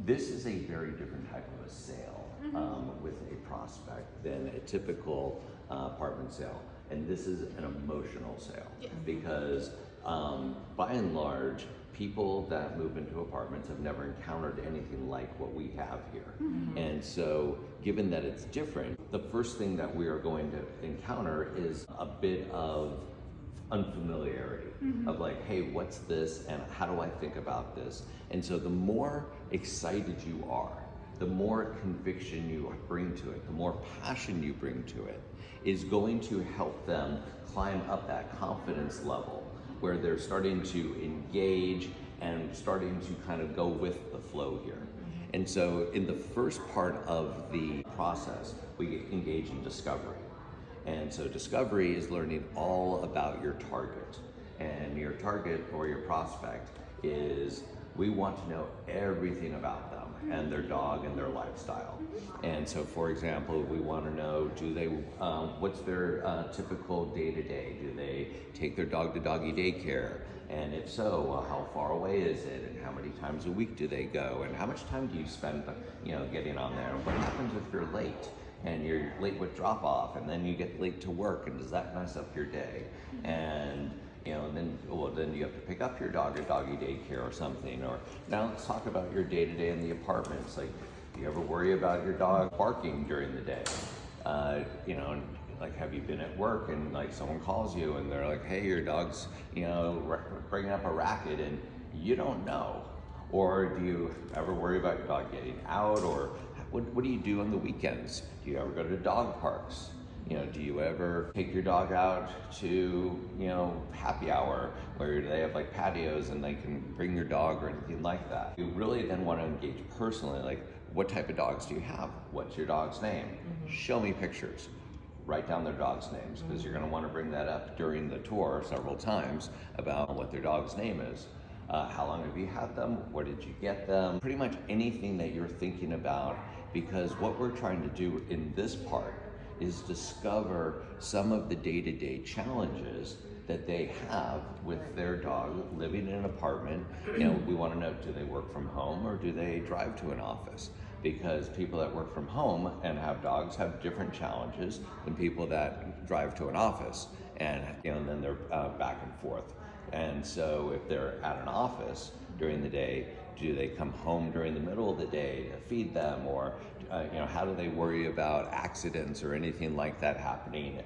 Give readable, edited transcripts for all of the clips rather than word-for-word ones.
This is a very different type of a sale with a prospect than a typical apartment sale. And this is an emotional sale because by and large, people that move into apartments have never encountered anything like what we have here. And so given that it's different, the first thing that we are going to encounter is a bit of unfamiliarity of like, hey, what's this and how do I think about this? And so the more excited you are, the more conviction you bring to it, the more passion you bring to it, is going to help them climb up that confidence level where they're starting to engage and starting to kind of go with the flow here. And so in the first part of the process, we engage in discovery. And so discovery is learning all about your target. And your target or your prospect is, we want to know everything about them and their dog and their lifestyle. And so for example, we want to know, do they, what's their typical day-to-day? Do they take their dog to doggy daycare? And if so, well, how far away is it? And how many times a week do they go? And how much time do you spend, getting on there? What happens if you're late? And you're late with drop off, and then you get late to work, and does that mess up your day? And then you have to pick up your dog at doggy daycare or something. Or now let's talk about your day-to-day in the apartments. Like, do you ever worry about your dog barking during the day? Like, have you been at work and like someone calls you and they're like, hey, your dog's bringing up a racket and you don't know? Or do you ever worry about your dog getting out? Or what do you do on the weekends? Do you ever go to dog parks? Do you ever take your dog out to, happy hour where they have like patios and they can bring your dog or anything like that? You really then want to engage personally, like, what type of dogs do you have? What's your dog's name? Show me pictures. Write down their dog's names, because you're going to want to bring that up during the tour several times about what their dog's name is. How long have you had them? Where did you get them? Pretty much anything that you're thinking about, because what we're trying to do in this part is discover some of the day-to-day challenges that they have with their dog living in an apartment. We want to know, do they work from home or do they drive to an office? Because people that work from home and have dogs have different challenges than people that drive to an office, and then they're back and forth. And so if they're at an office during the day, do they come home during the middle of the day to feed them? Or how do they worry about accidents or anything like that happening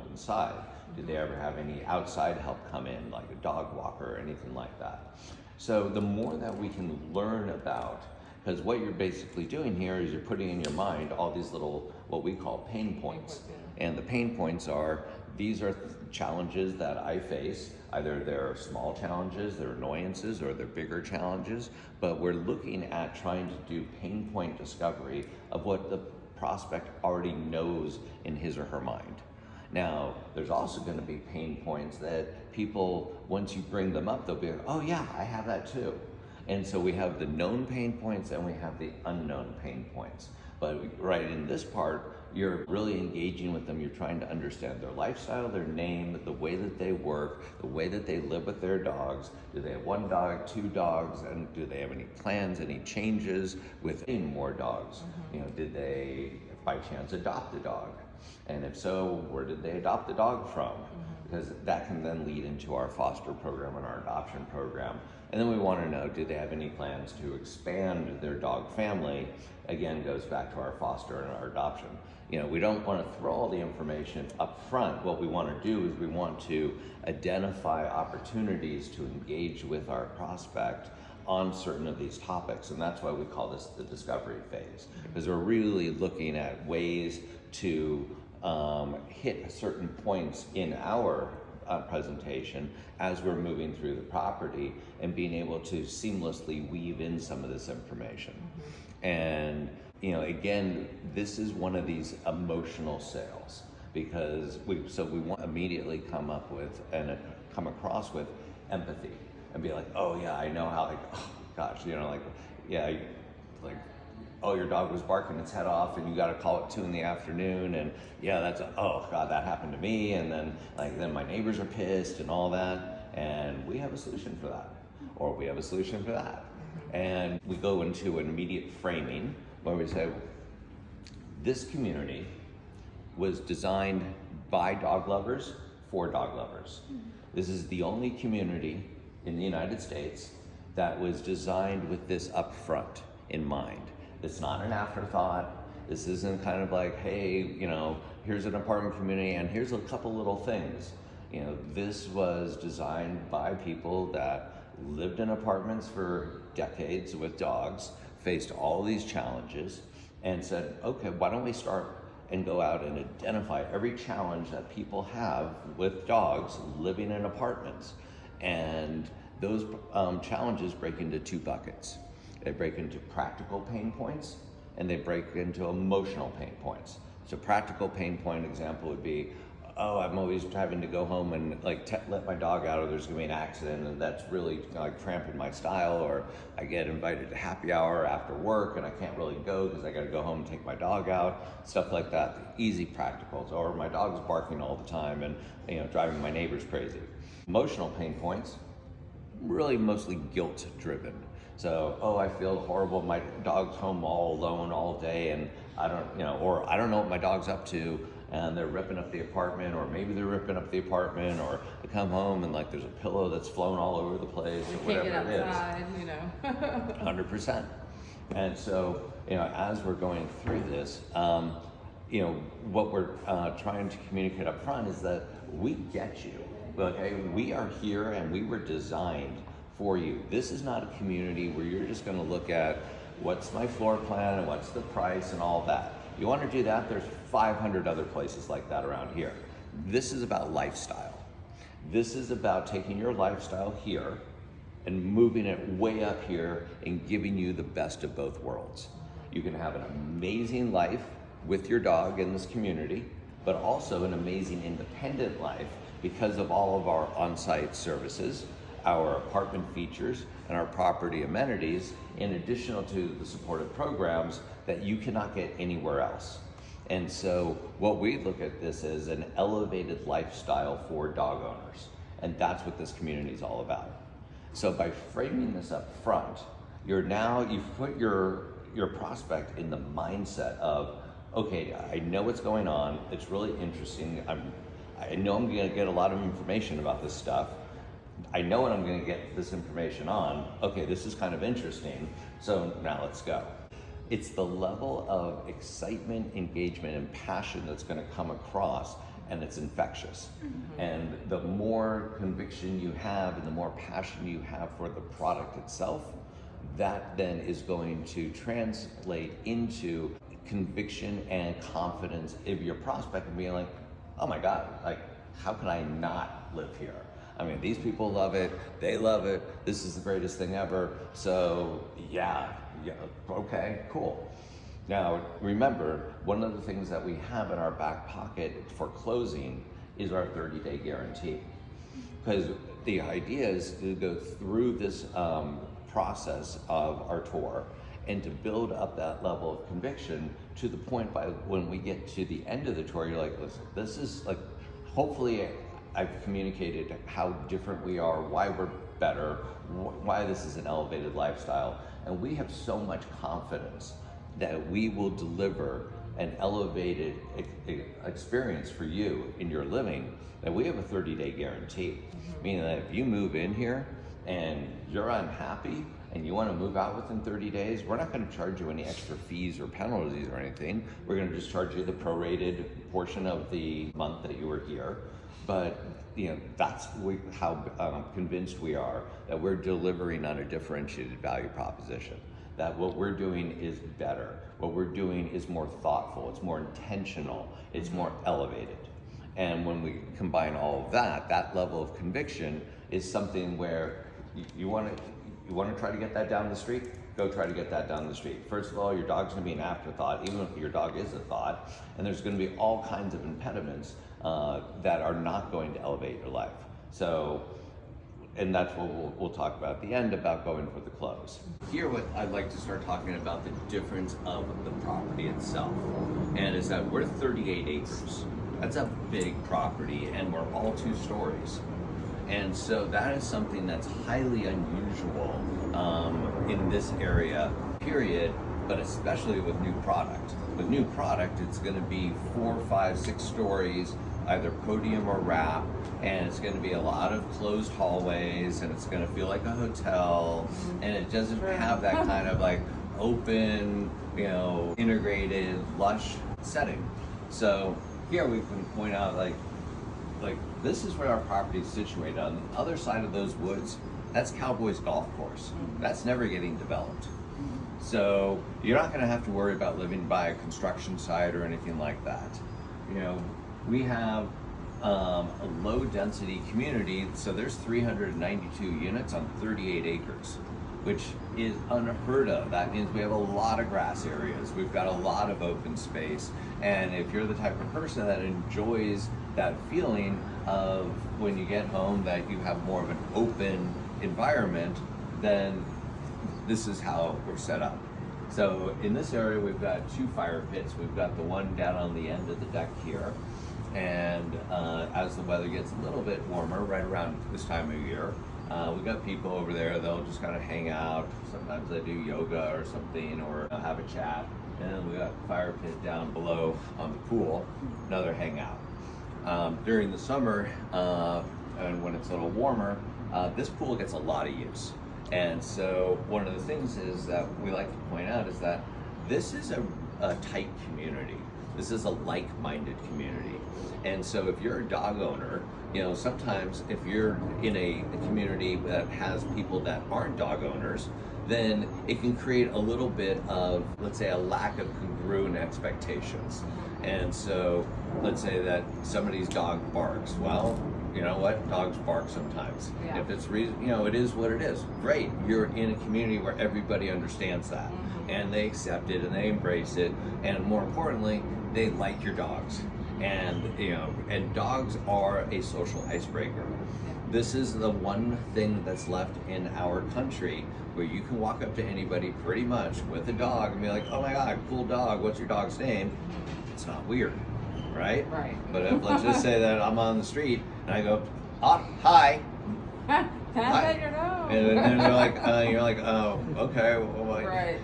inside? Do they ever have any outside help come in, like a dog walker or anything like that? So the more that we can learn about, because what you're basically doing here is you're putting in your mind all these little, what we call pain points. And the pain points are, these are challenges that I face. Either they're small challenges, they're annoyances, or they're bigger challenges, but we're looking at trying to do pain point discovery of what the prospect already knows in his or her mind. Now, there's also going to be pain points that people, once you bring them up, they'll be like, oh yeah, I have that too. And so we have the known pain points and we have the unknown pain points. But right in this part, you're really engaging with them. You're trying to understand their lifestyle, their name, the way that they work, the way that they live with their dogs. Do they have one dog, two dogs, and do they have any plans, any changes with more dogs? Did they, by chance, adopt a dog? And if so, where did they adopt the dog from? Because that can then lead into our foster program and our adoption program. And then we want to know, do they have any plans to expand their dog family? Again, goes back to our foster and our adoption. We don't want to throw all the information up front. What we want to do is we want to identify opportunities to engage with our prospect on certain of these topics. And that's why we call this the discovery phase, because we're really looking at ways to hit certain points in our presentation as we're moving through the property and being able to seamlessly weave in some of this information. And again, this is one of these emotional sales, because we want to immediately come across with empathy and be like, oh yeah, I know how, oh gosh, oh, your dog was barking its head off and you got to call at 2 p.m. and yeah, oh God, that happened to me. And then my neighbors are pissed and all that. And we have a solution for that, or we have a solution for that. And we go into an immediate framing where we say, this community was designed by dog lovers for dog lovers. This is the only community in the United States that was designed with this up front in mind. It's not an afterthought. This isn't kind of like, hey, you know, here's an apartment community and here's a couple little things. You know, this was designed by people that lived in apartments for decades with dogs, faced all these challenges, and said, okay, why don't we start and go out and identify every challenge that people have with dogs living in apartments. And those challenges break into two buckets. They break into practical pain points and they break into emotional pain points. So practical pain point example would be, oh, I'm always having to go home and like let my dog out or there's gonna be an accident and that's really like cramping my style, or I get invited to happy hour after work and I can't really go because I gotta go home and take my dog out, stuff like that, easy practicals. Or my dog's barking all the time and, you know, driving my neighbors crazy. Emotional pain points, really mostly guilt driven. So, oh, I feel horrible, my dog's home all alone all day and I don't, you know, or I don't know what my dog's up to and they're ripping up the apartment, or maybe they're ripping up the apartment, or I come home and like there's a pillow that's flown all over the place, or whatever it is. Outside, you know. 100%. And so, you know, as we're going through this, you know, what we're trying to communicate up front is that we get you. Okay, we are here and we were designed for you. This is not a community where you're just going to look at what's my floor plan and what's the price and all that. You want to do that? There's 500 other places like that around here. This is about lifestyle. This is about taking your lifestyle here and moving it way up here and giving you the best of both worlds. You can have an amazing life with your dog in this community, but also an amazing independent life because of all of our on-site services, our apartment features, and our property amenities, in addition to the supportive programs that you cannot get anywhere else. And so what we look at this as an elevated lifestyle for dog owners. And that's what this community is all about. So by framing this up front, you've put your prospect in the mindset of, okay, I know what's going on. It's really interesting. I know I'm gonna get a lot of information about this stuff. I know what I'm gonna get this information on. Okay, this is kind of interesting. So now let's go. It's the level of excitement, engagement, and passion that's going to come across, and it's infectious. Mm-hmm. And the more conviction you have and the more passion you have for the product itself, that then is going to translate into conviction and confidence of your prospect and being like, oh my God, like, how can I not live here? I mean, these people love it, they love it, this is the greatest thing ever, so yeah, okay, cool. Now, remember, one of the things that we have in our back pocket for closing is our 30-day guarantee. Because the idea is to go through this process of our tour and to build up that level of conviction to the point by when we get to the end of the tour, you're like, listen, this is like, hopefully I've communicated how different we are, why we're better, why this is an elevated lifestyle. And we have so much confidence that we will deliver an elevated experience for you in your living, that we have a 30-day guarantee. Mm-hmm. Meaning that if you move in here and you're unhappy and you want to move out within 30 days, we're not going to charge you any extra fees or penalties or anything. We're going to just charge you the prorated portion of the month that you were here. But you know, that's how convinced we are that we're delivering on a differentiated value proposition. That what we're doing is better. What we're doing is more thoughtful. It's more intentional. It's more elevated. And when we combine all of that, that level of conviction is something where you want to try to get that down the street. Go try to get that down the street. First of all, your dog's going to be an afterthought, even if your dog is a thought, and there's going to be all kinds of impediments that are not going to elevate your life. So, and that's what we'll talk about at the end about going for the close. Here, what I'd like to start talking about the difference of the property itself, and is that we're 38 acres. That's a big property, and we're all 2 stories. And so that is something that's highly unusual in this area, period, but especially with new product. With new product, it's going to be 4, 5, 6 stories, either podium or wrap, and it's going to be a lot of closed hallways, and it's going to feel like a hotel, and it doesn't have that kind of like open, integrated, lush setting. So here we can point out like this is where our property is situated. On the other side of those woods, that's Cowboys Golf Course. That's never getting developed. So you're not going to have to worry about living by a construction site or anything like that. We have a low density community, so there's 392 units on 38 acres, which is unheard of. That means we have a lot of grass areas, we've got a lot of open space, and if you're the type of person that enjoys that feeling of when you get home that you have more of an open environment, then this is how we're set up. So in this area, we've got 2 fire pits. We've got the one down on the end of the deck here. And as the weather gets a little bit warmer, right around this time of year, we've got people over there. They'll just kind of hang out. Sometimes they do yoga or something, or have a chat. And then we got the fire pit down below on the pool, another hangout. During the summer, and when it's a little warmer, this pool gets a lot of use. And so one of the things is that we like to point out is that this is a tight community. This is a like-minded community. And so if you're a dog owner, sometimes if you're in a community that has people that aren't dog owners, then it can create a little bit of, let's say, a lack of congruent expectations. And so let's say that somebody's dog barks. Well, you know what? Dogs bark sometimes. Yeah. If it's reason, it is what it is. Great. You're in a community where everybody understands that, and they accept it and they embrace it, and more importantly, they like your dogs. And and dogs are a social icebreaker. This is the one thing that's left in our country where you can walk up to anybody pretty much with a dog and be like, "Oh my God, cool dog. What's your dog's name?" It's not weird. Right? Right. But if, let's just say that I'm on the street and I go, "Oh, hi." Can I pet your dog? And then you're like, "Oh, okay." Well, Right.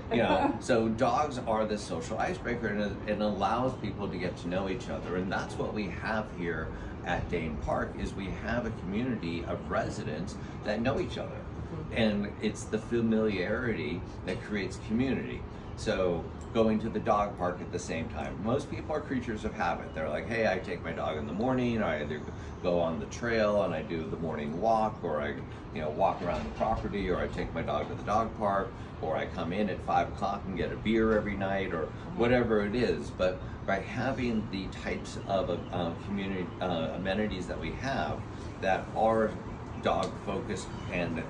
So dogs are this social icebreaker, and it allows people to get to know each other. And that's what we have here at Dane Park, is we have a community of residents that know each other. And it's the familiarity that creates community. So going to the dog park at the same time. Most people are creatures of habit. They're like, hey, I take my dog in the morning, I either go on the trail and I do the morning walk, or I walk around the property, or I take my dog to the dog park, or I come in at 5 o'clock and get a beer every night, or whatever it is. But by having the types of community amenities that we have that are dog focused, and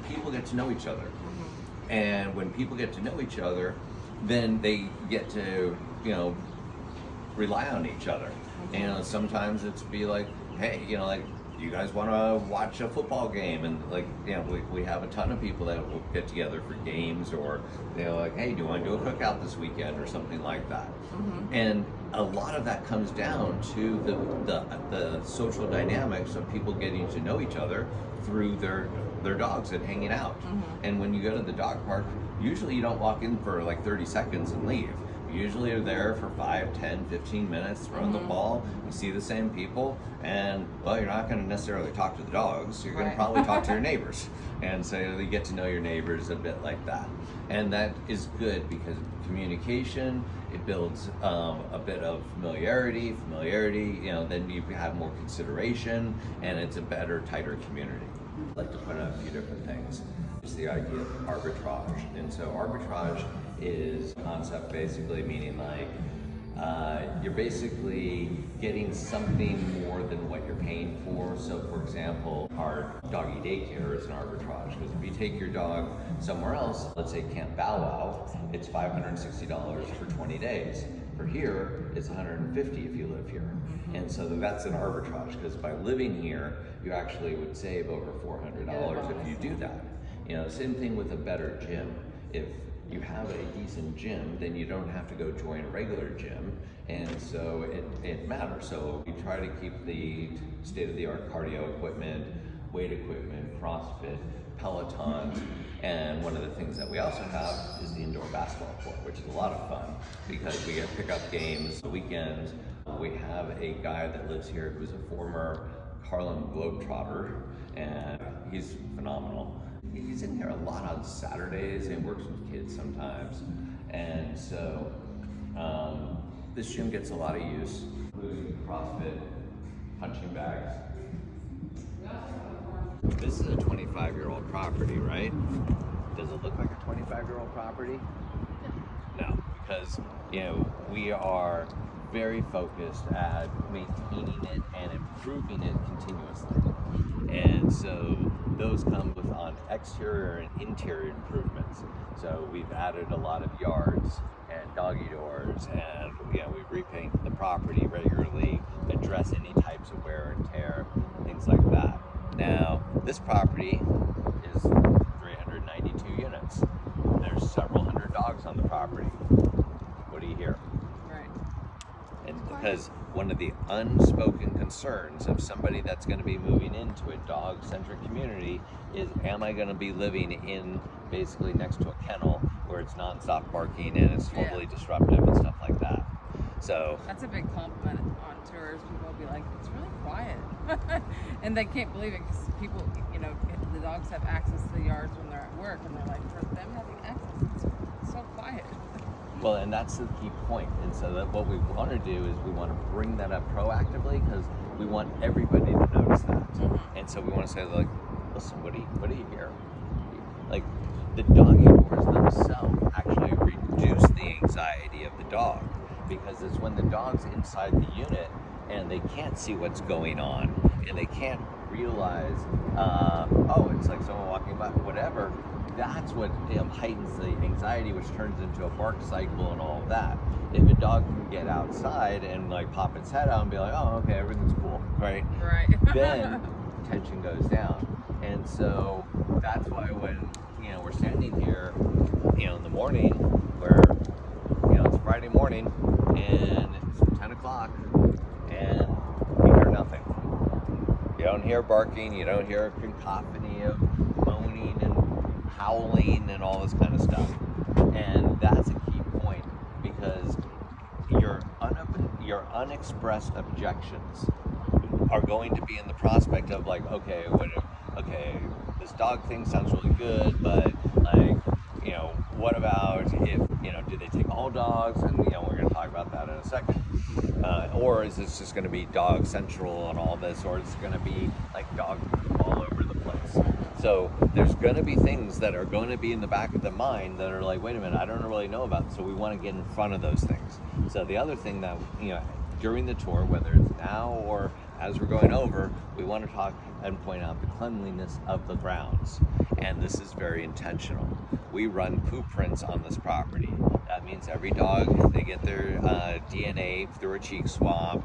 people get to know each other. And when people get to know each other, then they get to, rely on each other. And sometimes it's be like, hey, like, you guys want to watch a football game? And we have a ton of people that will get together for games, or like, hey, do you want to do a cookout this weekend or something like that? And a lot of that comes down to the social dynamics of people getting to know each other through their dogs and hanging out. And when you go to the dog park, usually you don't walk in for like 30 seconds and leave. You usually are there for 5, 10, 15 minutes, throwing the ball, you see the same people, and well, you're not going to necessarily talk to the dogs, you're going to probably talk to your neighbors. And so you get to know your neighbors a bit like that. And that is good because communication, it builds a bit of familiarity, then you have more consideration, and it's a better, tighter community. I'd like to point out a few different things. It's the idea of arbitrage. And so arbitrage is a concept basically meaning like you're basically getting something more than what you're paying for. So for example, our doggy daycare is an arbitrage, because if you take your dog somewhere else, let's say Camp Bow Wow, it's $560 for 20 days. For here, it's $150 if you live here. And so that's an arbitrage, because by living here, you actually would save over $400 if you do that. Same thing with a better gym. If you have a decent gym, then you don't have to go join a regular gym, and so it matters. So we try to keep the state-of-the-art cardio equipment, weight equipment, CrossFit, Pelotons, And one of the things that we also have is the indoor basketball court, which is a lot of fun because we get pickup games the weekends. We have a guy that lives here who's a former Harlem Globetrotter, and he's phenomenal. He's in here a lot on Saturdays and works with kids sometimes. And so this gym gets a lot of use, including CrossFit, punching bags. This is a 25-year-old property, right? Does it look like a 25-year-old property? No, because we are very focused at maintaining it and improving it continuously. And so those come with on exterior and interior improvements. So we've added a lot of yards and doggy doors, and we repaint the property regularly, address any types of wear and tear, things like that. Now, this property is 392 units. There's several hundred dogs on the property. What do you hear? Right. And because one of the unspoken concerns of somebody that's going to be moving into a dog-centric community is, am I going to be living in basically next to a kennel where it's nonstop barking and it's totally disruptive and stuff like that? So that's a big compliment on tours. People will be like, it's really quiet. And they can't believe it because people, the dogs have access to the yards when they're at work, and they're like, for them having access, it's so quiet. Well, and that's the key point. And so that what we want to do is we want to bring that up proactively because we want everybody to notice that. Mm-hmm. And so we want to say, like, listen, what do you hear? Like, the doggy doors themselves actually reduce the anxiety of the dog, because it's when the dog's inside the unit and they can't see what's going on and they can't realize, it's like someone walking by, whatever. That's what heightens the anxiety, which turns into a bark cycle and all of that. If a dog can get outside and like pop its head out and be like, oh, okay, everything's cool, right? Right. Then tension goes down. And so that's why when, we're standing here, in the morning where, it's Friday morning and it's 10 o'clock and you hear nothing. You don't hear barking, you don't hear a cacophony of moaning and howling and all this kind of stuff. And that's a key point, because your unexpressed objections are going to be in the prospect of like, okay, this dog thing sounds really good, but like, what about if, do they take all dogs? And, we're going to talk about that in a second. Or is this just going to be dog central and all this, or is it going to be like dog all over the place? So there's going to be things that are going to be in the back of the mind that are like, wait a minute, I don't really know about it. So we want to get in front of those things. So the other thing that, during the tour, whether it's now or as we're going over, we want to talk and point out the cleanliness of the grounds. And this is very intentional. We run poop prints on this property. That means every dog, they get their DNA through a cheek swab.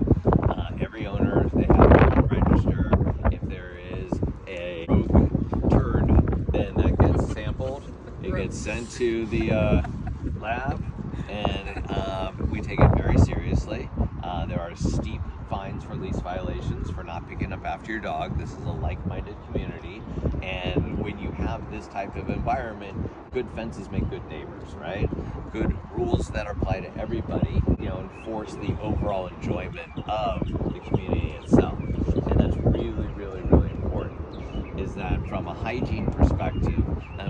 Every owner, they have to register. If there is a rogue turd, then that gets sampled. It gets sent to the lab, and we take it very seriously. There are steep fines for lease violations for not picking up after your dog. This is a like-minded community, and when you have this type of environment, good fences make good neighbors, right? Good rules that apply to everybody, enforce the overall enjoyment of the community itself. And that's really, really, really important, is that from a hygiene perspective,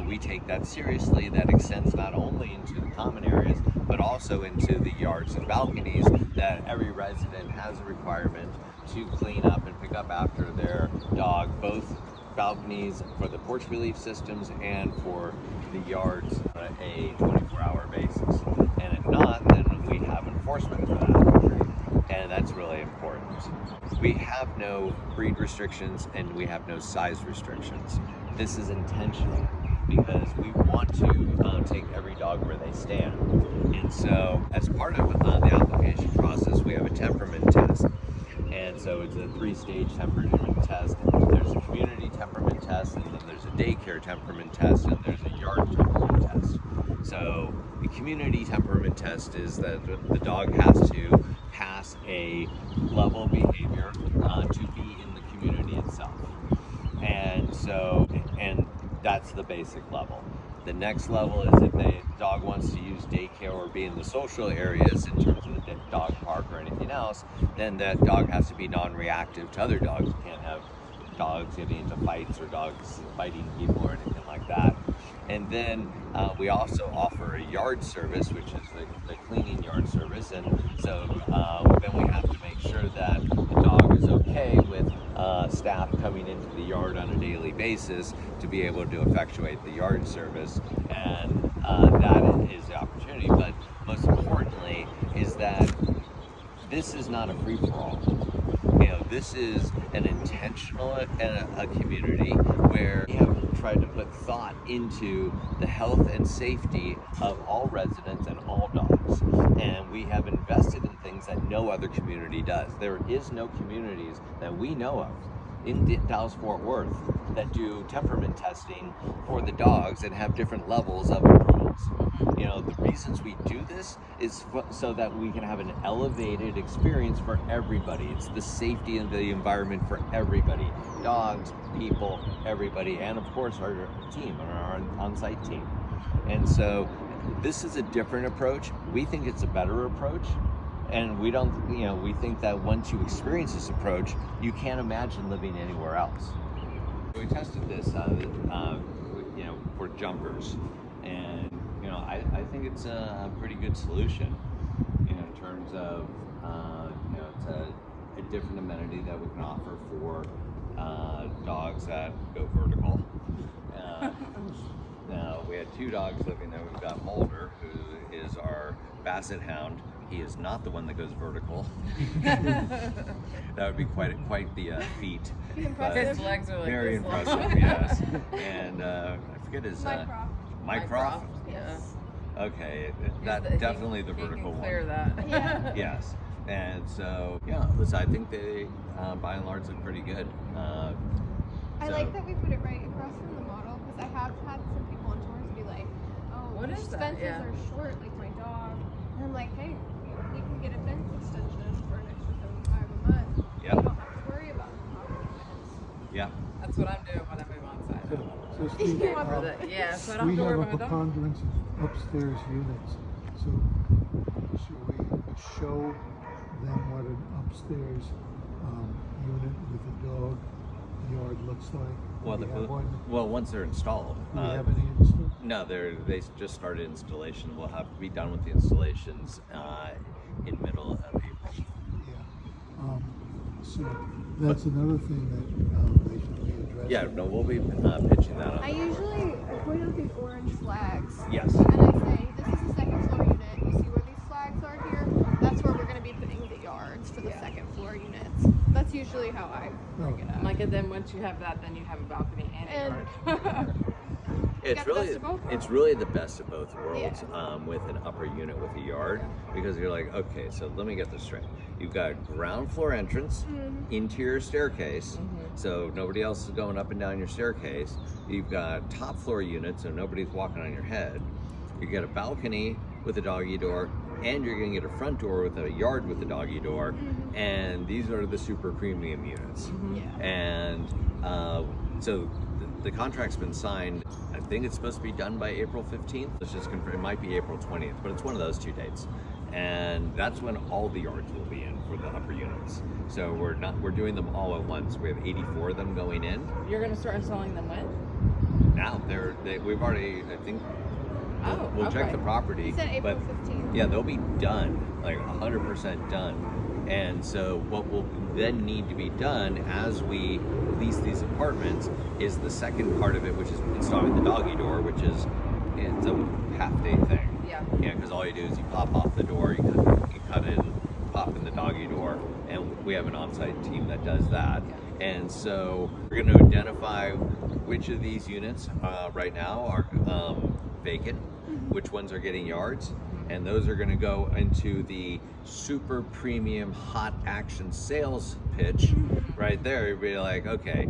we take that seriously. That extends not only into the common areas, but also into the yards and balconies, that every resident has a requirement to clean up and pick up after their dog, both balconies for the porch relief systems and for the yards on a 24-hour basis. And if not, then we have enforcement for that. And that's really important. We have no breed restrictions and we have no size restrictions. This is intentional because we want to take every dog where they stand. And so as part of the application process, we have a temperament test. And so it's a 3-stage temperament test. There's a community temperament test, and then there's a daycare temperament test, and there's a yard temperament test. So the community temperament test is that the dog has to pass a level of behavior to be in the community itself. And That's the basic level. The next level is if the dog wants to use daycare or be in the social areas in terms of the dog park or anything else, then that dog has to be non-reactive to other dogs. You can't have dogs getting into fights or dogs fighting people or anything like that. And then we also offer a yard service, which is the cleaning yard service. And so then we have to make sure that the dog is okay with staff coming into the yard on a daily basis to be able to effectuate the yard service. And that is the opportunity. But most importantly is that this is not a free-for-all. This is an intentional a community where we have tried to put thought into the health and safety of all residents and all dogs. And we have invested in things that no other community does. There is no communities that we know of in Dallas-Fort Worth that do temperament testing for the dogs and have different levels of approvals. The reasons we do this is so that we can have an elevated experience for everybody. It's the safety and the environment for everybody. Dogs, people, everybody, and of course our team, our on-site team. And so this is a different approach. We think it's a better approach. And we think that once you experience this approach, you can't imagine living anywhere else. We tested this, for jumpers, and I think it's a pretty good solution, in terms of it's a different amenity that we can offer for dogs that go vertical. Now we had 2 dogs living there. We've got Mulder, who is our Basset Hound. He is not the one that goes vertical. That would be quite the feat. His legs are like very this long. impressive, yes. And I forget his Mycroft. Yes. Okay, definitely the vertical one. Clear that. Yeah. Yes. And so, listen, I think they, by and large, look pretty good. I like that we put it right across from the model, because I have had some people on tours be like, oh, What these is that? fences Yeah. are short, like my dog. And I'm like, hey, you can get a fence extension for an extra $75 a month. Yep. You don't have to worry about the property fence. Yeah. That's what I'm doing when I move on site. So Steve, So I don't have we to worry have a about my dog. preponderance of upstairs units. So should we show them what an upstairs unit with a dog yard looks like? Well, Do we have one? once they're installed. Do we have any installed? No, they just started installation. We'll have to be done with the installations in middle of April. Yeah. So that's another thing that they should be addressing. Yeah, no, we'll be pitching that up. I usually point out these orange flags. Yes. And I say, this is the second floor unit. You see where these flags are here? That's where we're going to be putting the yards for the second floor units. That's usually how I bring it up. And then once you have that, then you have a balcony and a And- yard. It's got the really best of both worlds. it's really the best of both worlds, Yeah. with an upper unit with a yard, because you're like, okay, so let me get this straight. You've got ground floor entrance, interior staircase, so nobody else is going up and down your staircase. You've got top floor units, so nobody's walking on your head. You get a balcony with a doggy door, and you're going to get a front door with a yard with a doggy door, and these are the super premium units. Yeah. And so the contract's been signed. I think it's supposed to be done by April 15th. Let's just confirm. It might be April 20th, but it's one of those 2 dates. And that's when all the yards will be in for the upper units. So we're doing them all at once. We have 84 of them going in. You're going to start installing them when? Now we've already, I think, Oh, we'll check okay. the property. He said April but 15th. yeah, they'll be done, like 100% done. And so what will then need to be done as we lease these apartments is the second part of it, which is installing the doggy door, which is, it's a half-day thing. Yeah. Yeah, because all you do is you pop off the door, you cut in, pop in the doggy door, and we have an on-site team that does that. Yeah. And so we're going to identify which of these units right now are vacant, which ones are getting yards, and those are going to go into the super premium hot action sales pitch right there. You'll be like, okay,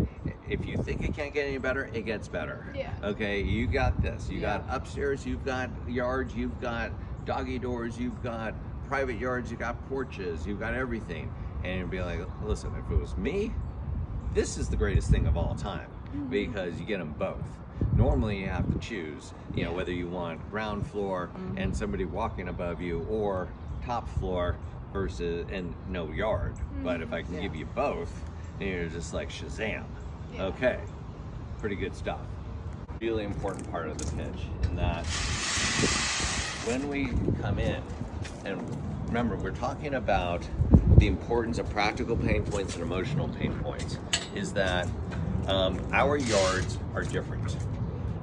if you think it can't get any better, it gets better. Yeah. Okay, you got this. You got upstairs, you've got yards, you've got doggy doors, you've got private yards, you've got porches, you've got everything. And you'll be like, listen, if it was me, this is the greatest thing of all time, because you get them both. normally you have to choose, you know, whether you want ground floor and somebody walking above you, or top floor versus and no yard. But if I can give you both, then you're just like Shazam. Yeah. Okay, pretty good stuff. Really important part of the pitch in that when we come in, and remember, we're talking about the importance of practical pain points and emotional pain points, is that our yards are different.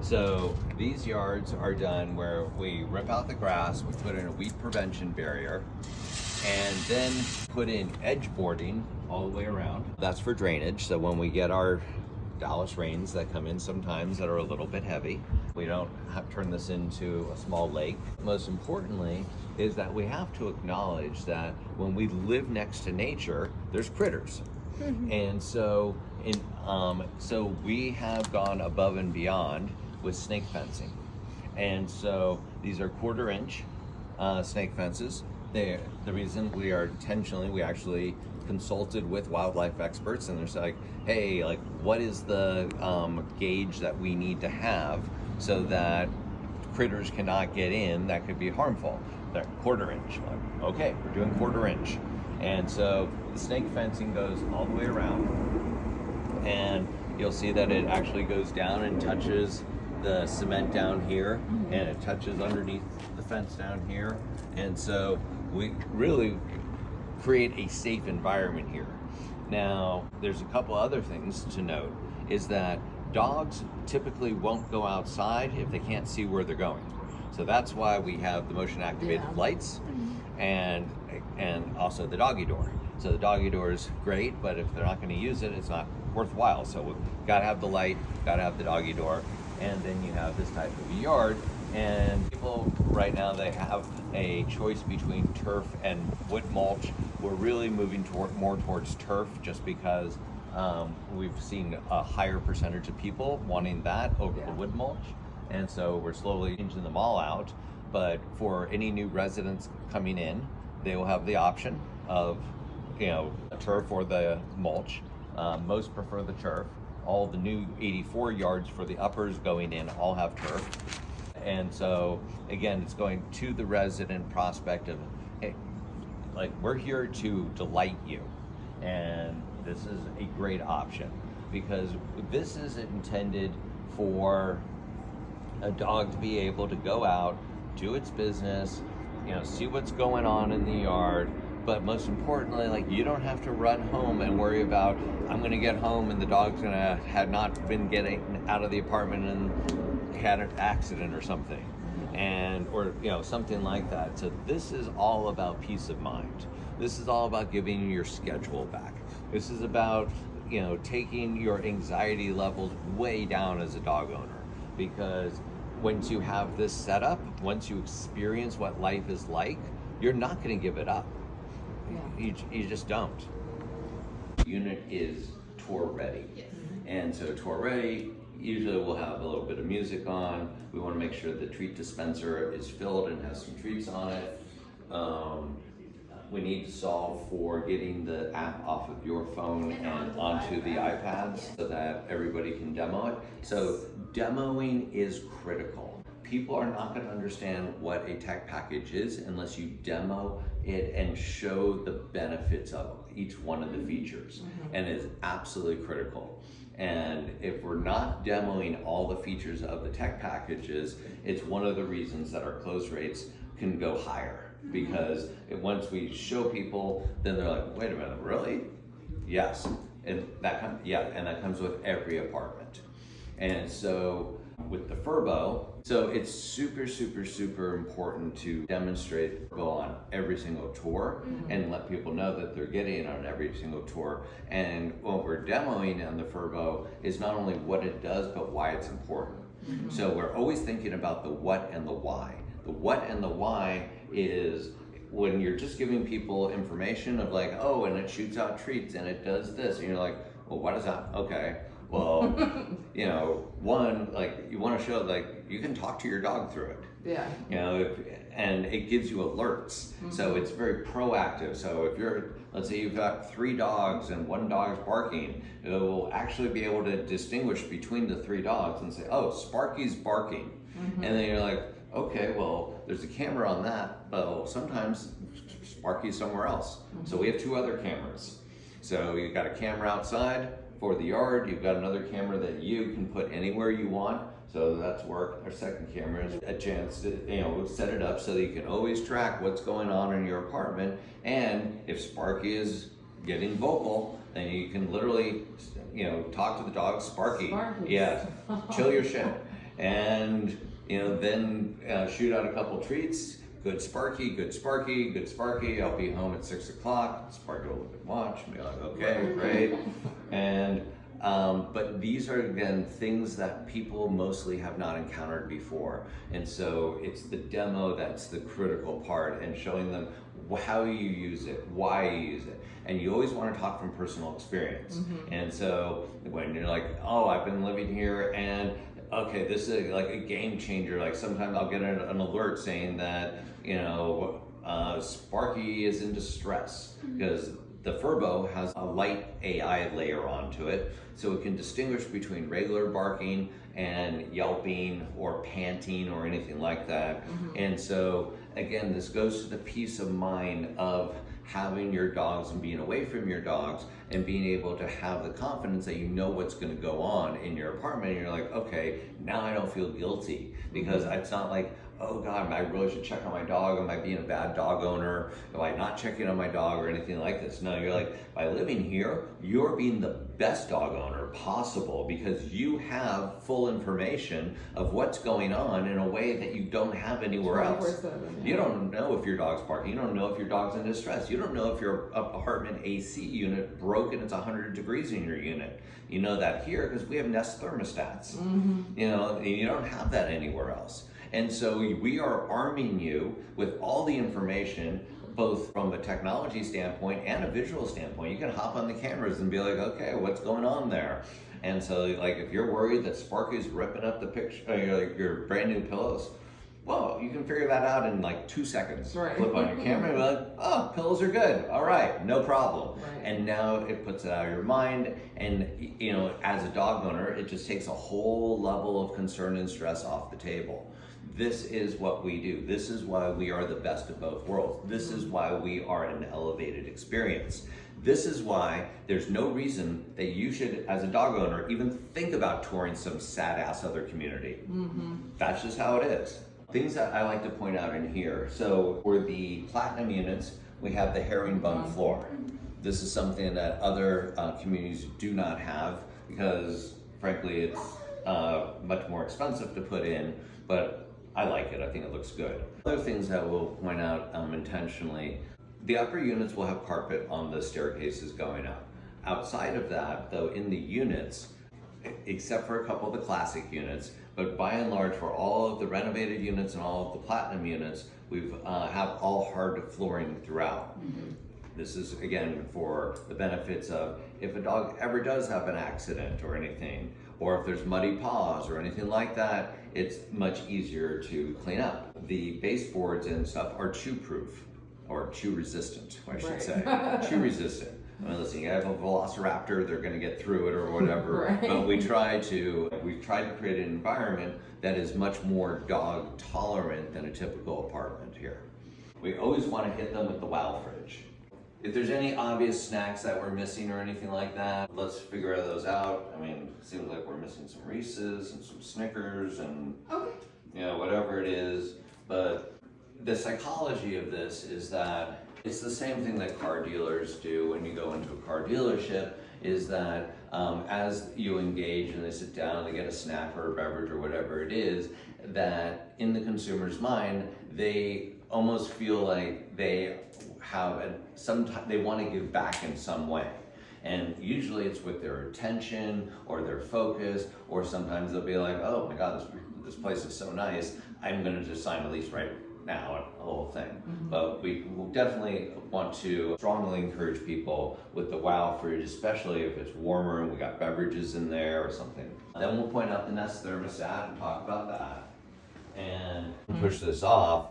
So these yards are done where we rip out the grass, we put in a weed prevention barrier, and then put in edge boarding all the way around. That's for drainage, so when we get our Dallas rains that come in sometimes that are a little bit heavy, we don't have to turn this into a small lake. Most importantly is that we have to acknowledge that when we live next to nature, there's critters. And so so we have gone above and beyond with snake fencing. And so these are 1/4 inch snake fences. The reason we actually consulted with wildlife experts, and they're like, hey, like, what is the gauge that we need to have so that critters cannot get in that could be harmful? They're 1/4 inch. Like, okay, we're doing 1/4 inch. And so the snake fencing goes all the way around, and you'll see that it actually goes down and touches the cement down here, and it touches underneath the fence down here. And so we really create a safe environment here. Now, there's a couple other things to note, is that dogs typically won't go outside if they can't see where they're going. So that's why we have the motion activated lights and also the doggy door. So the doggy door is great, but if they're not going to use it, it's not worthwhile. So we've got to have the light, got to have the doggy door, and then you have this type of yard. And people right now, they have a choice between turf and wood mulch. We're really moving more towards turf, just because we've seen a higher percentage of people wanting that over the wood mulch. And so we're slowly changing them all out. But for any new residents coming in, they will have the option of, you know, a turf or the mulch. Most prefer the turf. All the new 84 yards for the uppers going in all have turf. And so again, it's going to the resident prospect of, hey, like, we're here to delight you, and this is a great option, because this is intended for a dog to be able to go out, do its business, you know, see what's going on in the yard. But most importantly, like, you don't have to run home and worry about, I'm gonna get home and the dog's gonna have not been getting out of the apartment and had an accident or something, and or, you know, something like that. So this is all about peace of mind. This is all about giving you your schedule back. This is about, you know, taking your anxiety levels way down as a dog owner, because once you have this set up, once you experience what life is like, you're not going to give it up. You just don't. The unit is tour ready. Yes. And so tour ready, usually we'll have a little bit of music on. We want to make sure the treat dispenser is filled and has some treats on it. We need to solve for getting the app off of your phone and onto the iPads so that everybody can demo it. So demoing is critical. People are not going to understand what a tech package is unless you demo it and show the benefits of each one of the features. And it's absolutely critical. And if we're not demoing all the features of the tech packages, it's one of the reasons that our close rates can go higher. Because once we show people, then they're like, wait a minute, really? Yes. And that comes with every apartment. And so with the Furbo, so it's super, super, super important to demonstrate Furbo on every single tour and let people know that they're getting it on every single tour. And what we're demoing on the Furbo is not only what it does, but why it's important. So we're always thinking about the what and the why. The what and the why is when you're just giving people information of like, oh, and it shoots out treats and it does this, and you're like, well, what is that? Okay. Well, you know, one, like, you want to show, like, you can talk to your dog through it. Yeah. You know, and it gives you alerts. So it's very proactive. So if let's say you've got 3 dogs and 1 dog's barking, it will actually be able to distinguish between the 3 dogs and say, oh, Sparky's barking. And then you're like, okay, well, there's a camera on that, but sometimes Sparky's somewhere else. So we have 2 other cameras. So you've got a camera outside for the yard, you've got another camera that you can put anywhere you want. So that's work. Our second camera is a chance to, set it up so that you can always track what's going on in your apartment. And if Sparky is getting vocal, then you can literally, talk to the dog, Sparky. Yeah, chill your shit. And, then shoot out a couple treats. Good Sparky, good Sparky, good Sparky. I'll be home at 6 o'clock. Sparky will look and watch and be like, okay, great. And but these are, again, things that people mostly have not encountered before. And so it's the demo that's the critical part, and showing them how you use it, why you use it. And you always want to talk from personal experience. And so when you're like, oh, I've been living here and okay, this is like a game changer. Like sometimes I'll get an alert saying that, Sparky is in distress because the Furbo has a light AI layer onto it, so it can distinguish between regular barking and yelping or panting or anything like that. And so again, this goes to the peace of mind of having your dogs and being away from your dogs and being able to have the confidence that you know what's going to go on in your apartment. And you're like, okay, now I don't feel guilty, because it's not like, oh God, I really should check on my dog. Am I being a bad dog owner? Am I not checking on my dog or anything like this? No, you're like, by living here, you're being the best dog owner possible, because you have full information of what's going on in a way that you don't have anywhere else. 24/7, You don't know if your dog's barking. You don't know if your dog's in distress. You don't know if your apartment AC unit broke and it's 100 degrees in your unit. You know that here because we have Nest thermostats. And you don't have that anywhere else. And so we are arming you with all the information, both from a technology standpoint and a visual standpoint. You can hop on the cameras and be like, okay, what's going on there? And so like if you're worried that Sparky's ripping up the picture, your brand new pillows, well, you can figure that out in like 2 seconds. Right. Flip on your camera and be like, oh, pillows are good. All right, no problem. Right. And now it puts it out of your mind. And as a dog owner, it just takes a whole level of concern and stress off the table. This is what we do. This is why we are the best of both worlds. This is why we are an elevated experience. This is why there's no reason that you should, as a dog owner, even think about touring some sad ass other community. That's just how it is. Things that I like to point out in here. So for the platinum units, we have the herringbone floor. This is something that other communities do not have because, frankly, it's much more expensive to put in, but I like it. I think it looks good. Other things that we'll point out intentionally, the upper units will have carpet on the staircases going up. Outside of that, though, in the units, except for a couple of the classic units, but by and large for all of the renovated units and all of the platinum units, we've have all hard flooring throughout. This is, again, for the benefits of if a dog ever does have an accident or anything, or if there's muddy paws or anything like that, it's much easier to clean up. The baseboards and stuff are chew-proof, or chew-resistant, I should say. Chew-resistant. I mean, listen, you have a velociraptor, they're gonna get through it or whatever, but we've tried to create an environment that is much more dog tolerant than a typical apartment here. We always wanna hit them with the wow fridge. If there's any obvious snacks that we're missing or anything like that, let's figure those out. I mean, it seems like we're missing some Reese's and some Snickers and whatever it is. But the psychology of this is that it's the same thing that car dealers do when you go into a car dealership, is that as you engage and they sit down and they get a snack or a beverage or whatever it is, that in the consumer's mind, they almost feel like they have they want to give back in some way. And usually it's with their attention or their focus, or sometimes they'll be like, oh my God, this place is so nice, I'm going to just sign a lease right now, the whole thing. But we will definitely want to strongly encourage people with the wow fridge, especially if it's warmer and we got beverages in there or something. Then we'll point out the Nest thermostat and talk about that. and push this off.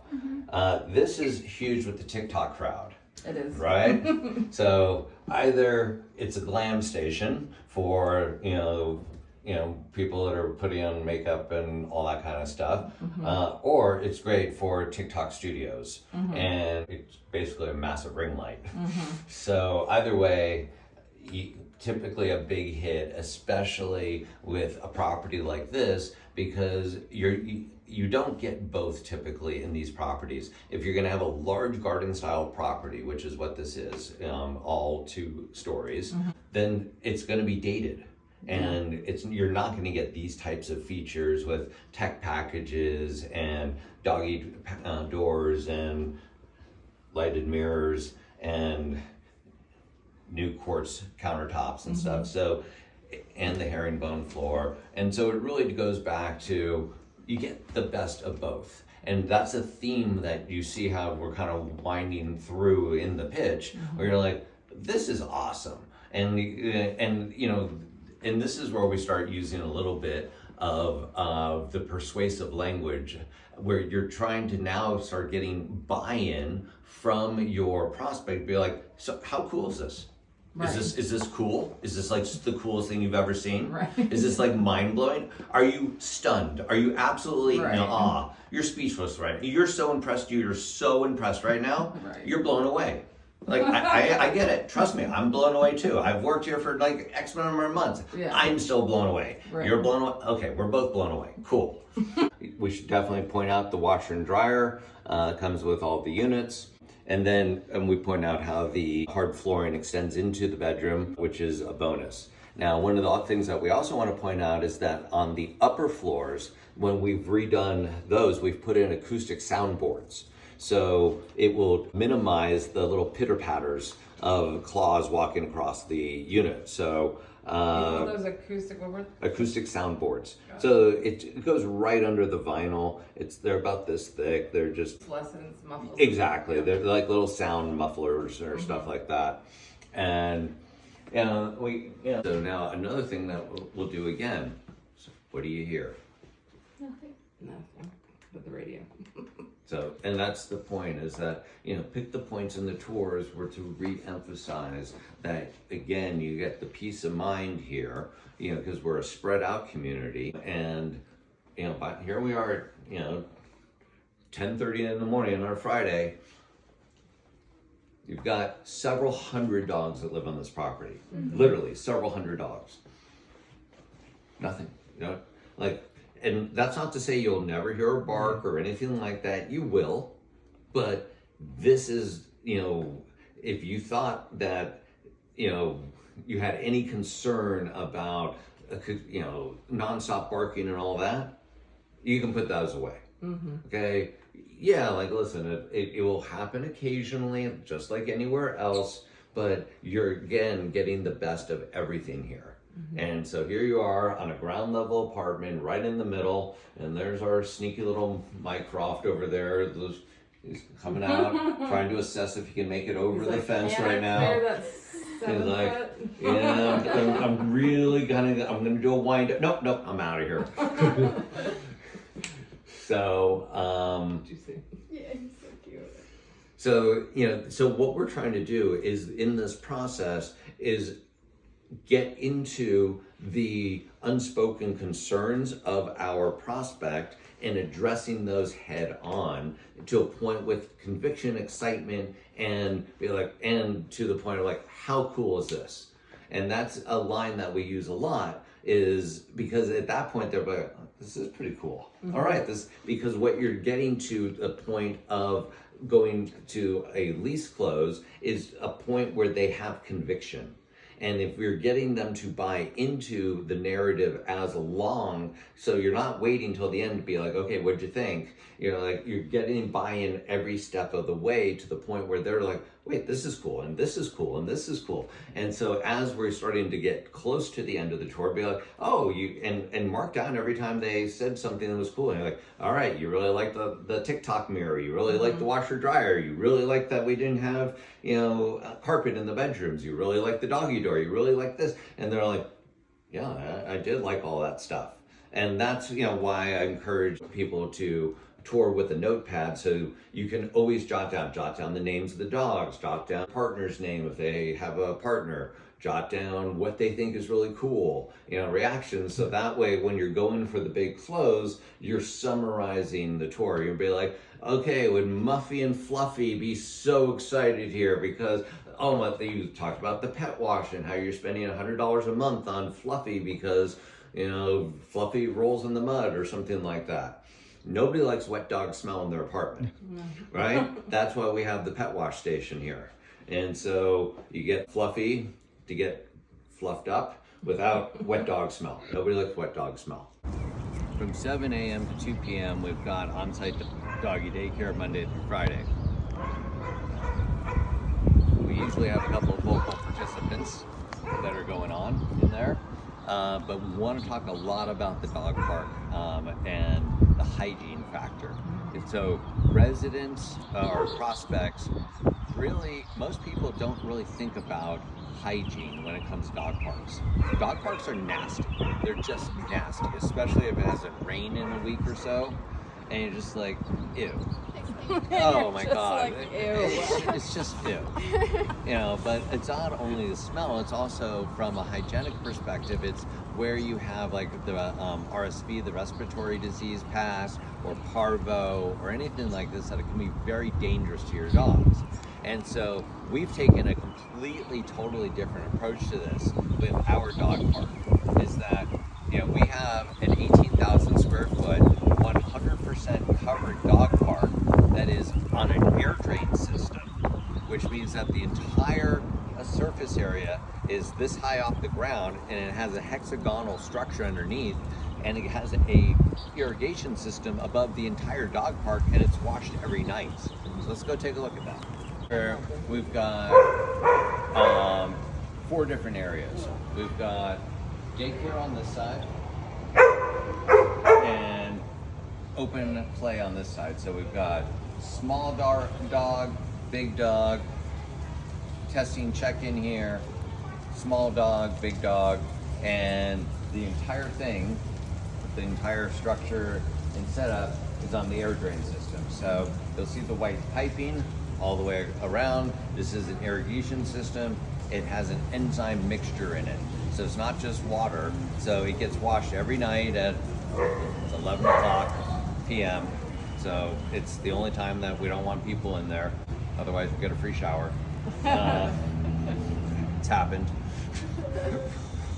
This is huge with the TikTok crowd. It is. Right? So either it's a glam station for, people that are putting on makeup and all that kind of stuff, or it's great for TikTok studios, and it's basically a massive ring light. So either way, typically a big hit, especially with a property like this, because you don't get both typically in these properties. If you're going to have a large garden style property, which is what this is, all 2 stories, then it's going to be dated. And you're not going to get these types of features with tech packages and doggy doors and lighted mirrors and new quartz countertops and stuff. So, and the herringbone floor. And so it really goes back to, you get the best of both. And that's a theme that you see how we're kind of winding through in the pitch, where you're like, this is awesome. And this is where we start using a little bit of the persuasive language, where you're trying to now start getting buy-in from your prospect. Be like, so how cool is this? Right. Is this cool? Is this like the coolest thing you've ever seen? Right. Is this like mind blowing? Are you stunned? Are you absolutely in Right. awe? You're speechless, right? You're so impressed. You're so impressed right now. Right. You're blown away. Like I get it. Trust me, I'm blown away too. I've worked here for like X number of months. Yeah. I'm still blown away. Right. You're blown away. Okay, we're both blown away. Cool. We should definitely point out the washer and dryer comes with all the units. And then we point out how the hard flooring extends into the bedroom, which is a bonus. Now, one of the things that we also want to point out is that on the upper floors, when we've redone those, we've put in acoustic soundboards. So it will minimize the little pitter patters of claws walking across the unit. So those acoustic, acoustic soundboards. So it goes right under the vinyl. They're about this thick. They're just fluorescence mufflers. Exactly. They're like little sound mufflers or stuff like that. And so now another thing that we'll do again. So what do you hear? Nothing. Nothing but the radio. So, and that's the point, is that, pick the points in the tours were to re-emphasize that, again, you get the peace of mind here, because we're a spread out community. And, but here we are, 10:30 in the morning on a Friday. You've got several hundred dogs that live on this property. Literally several hundred dogs. Nothing, and that's not to say you'll never hear a bark or anything like that. You will, but this is, if you thought that, you had any concern about, nonstop barking and all that, you can put those away. Okay. Yeah. Listen, it will happen occasionally, just like anywhere else, but you're again getting the best of everything here. And so here you are on a ground level apartment right in the middle, and there's our sneaky little Mike Croft over there. He's coming out, trying to assess if he can make it over the fence right now. He's like, yeah, I'm really I'm gonna do a wind up. Nope, I'm out of here. So, Yeah, he's so cute. So what we're trying to do is, in this process, is get into the unspoken concerns of our prospect and addressing those head on to a point with conviction, excitement, and to the point of how cool is this? And that's a line that we use a lot, is because at that point they're like, this is pretty cool. All right, because what you're getting to a point of going to a lease close is a point where they have conviction. And if we're getting them to buy into the narrative as along, so you're not waiting till the end to be like, okay, what'd you think? You're getting buy-in every step of the way to the point where they're like, wait, this is cool, and this is cool, and this is cool. And so as we're starting to get close to the end of the tour, be like, oh, and mark down every time they said something that was cool. And you're like, all right, you really like the TikTok mirror, you really like the washer dryer, you really like that we didn't have, carpet in the bedrooms, you really like the doggy door, you really like this. And they're like, yeah, I did like all that stuff. And that's, why I encourage people to tour with a notepad, so you can always jot down the names of the dogs, jot down partner's name if they have a partner, jot down what they think is really cool, reactions. So that way, when you're going for the big flows, you're summarizing the tour. You'll be like, okay, would Muffy and Fluffy be so excited here because, you talked about the pet wash and how you're spending $100 a month on Fluffy because, Fluffy rolls in the mud or something like that. Nobody likes wet dog smell in their apartment, right? That's why we have the pet wash station here. And so you get Fluffy to get fluffed up without wet dog smell. Nobody likes wet dog smell. From 7 a.m. to 2 p.m., we've got on-site doggy daycare Monday through Friday. We usually have a couple of local participants that are going on in there. But we want to talk a lot about the dog park and the hygiene factor. And so residents or prospects, really, most people don't really think about hygiene when it comes to dog parks. Dog parks are nasty. They're just nasty, especially if it hasn't rained in a week or so. And you're just like, ew. Oh my God. Like, ew. It's just ew. But it's not only the smell, it's also from a hygienic perspective. It's where you have like the RSV, the respiratory disease pass, or parvo, or anything like this that it can be very dangerous to your dogs. And so we've taken a completely, totally different approach to this with our dog park, is that, we have an 18,000 square foot, 100% covered dog park that is on an air drain system, which means that the entire surface area is this high off the ground, and it has a hexagonal structure underneath, and it has a irrigation system above the entire dog park, and it's washed every night. So let's go take a look at that. Here we've got 4 different areas. We've got daycare on this side and open play on this side. So we've got small dog, big dog, testing check-in here, small dog, big dog, and the entire thing, the entire structure and setup is on the air drain system. So you'll see the white piping all the way around. This is an irrigation system. It has an enzyme mixture in it. So it's not just water. So it gets washed every night at 11 o'clock p.m. So it's the only time that we don't want people in there. Otherwise we get a free shower. It's happened.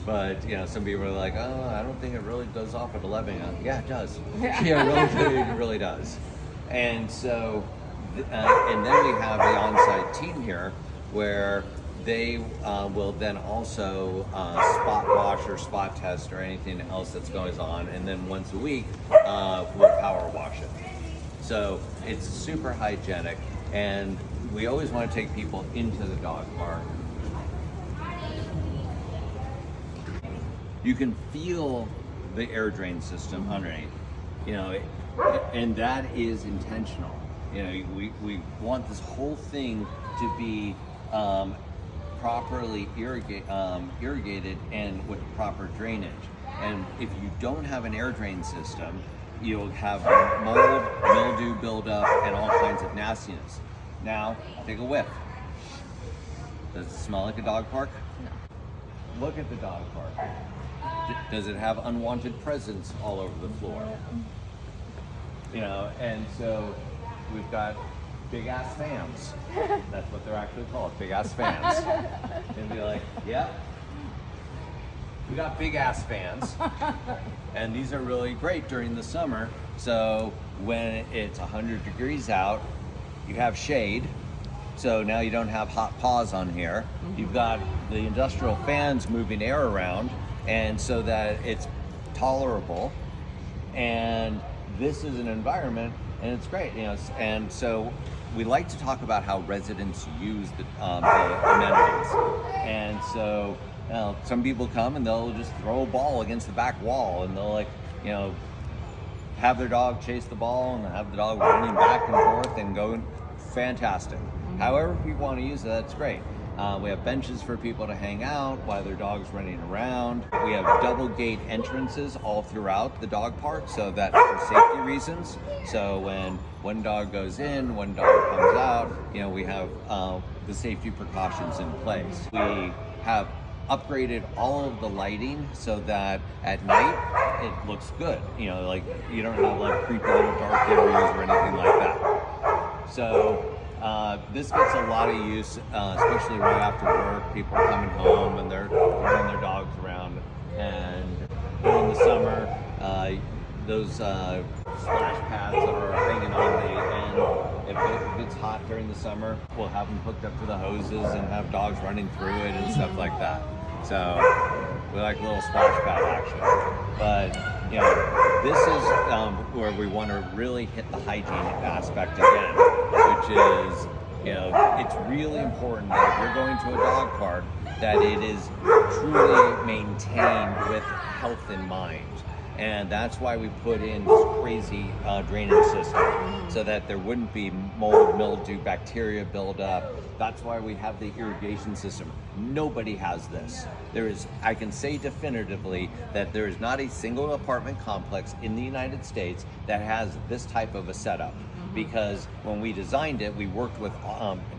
But some people are like, oh, I don't think it really does off at 11. Yeah, it does. Yeah, it really does. And so, and then we have the on-site team here where they will then also spot wash or spot test or anything else that's going on. And then once a week, we'll power wash it. So it's super hygienic. And we always want to take people into the dog park. You can feel the air drain system underneath, and that is intentional. We want this whole thing to be properly irrigated and with proper drainage. And if you don't have an air drain system, you'll have mold, mildew buildup, and all kinds of nastiness. Now, take a whiff. Does it smell like a dog park? No. Look at the dog park. Does it have unwanted presence all over the floor? And so we've got big ass fans. That's what they're actually called, big ass fans. And be like, yep, we got big ass fans. And these are really great during the summer. So when it's 100 degrees out, you have shade. So now you don't have hot paws on here. You've got the industrial fans moving air around, and so that it's tolerable. And this is an environment, and it's great, and so we like to talk about how residents use the amenities. And so some people come and they'll just throw a ball against the back wall, and they'll have their dog chase the ball and have the dog running back and forth and going fantastic. However people want to use it, that's great. We have benches for people to hang out while their dog's running around. We have double gate entrances all throughout the dog park, so that for safety reasons. So when one dog goes in, one dog comes out, we have the safety precautions in place. We have upgraded all of the lighting so that at night it looks good. Like you don't have like creepy little dark areas or anything like that. So this gets a lot of use, especially right after work. People are coming home and they're throwing their dogs around. And during the summer, those splash pads that are hanging on the end, if it's hot during the summer, we'll have them hooked up to the hoses and have dogs running through it and stuff like that. So we like a little splash pad action. But this is where we want to really hit the hygiene aspect again, which is, it's really important that if you're going to a dog park, that it is truly maintained with health in mind. And that's why we put in this crazy drainage system, so that there wouldn't be mold, mildew, bacteria buildup. That's why we have the irrigation system. Nobody has this. I can say definitively that there is not a single apartment complex in the United States that has this type of a setup. Because when we designed it, we worked with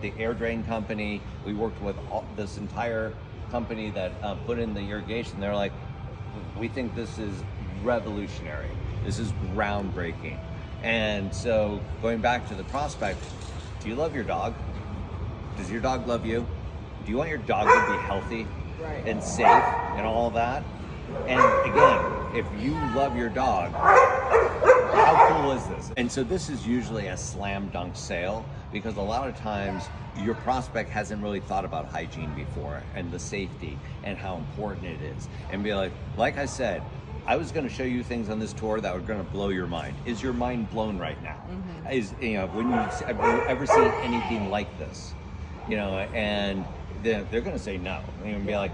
the air drain company. We worked with this entire company that put in the irrigation. They're like, we think this is revolutionary. This is groundbreaking. And so going back to the prospect, do you love your dog? Does your dog love you? Do you want your dog to be healthy and safe and all that? And again, if you love your dog, how cool is this? And so this is usually a slam dunk sale, because a lot of times your prospect hasn't really thought about hygiene before and the safety and how important it is. And be like I said, I was going to show you things on this tour that were going to blow your mind. Is your mind blown right now? Have you ever seen anything like this? And they're going to say no. They're going to be like,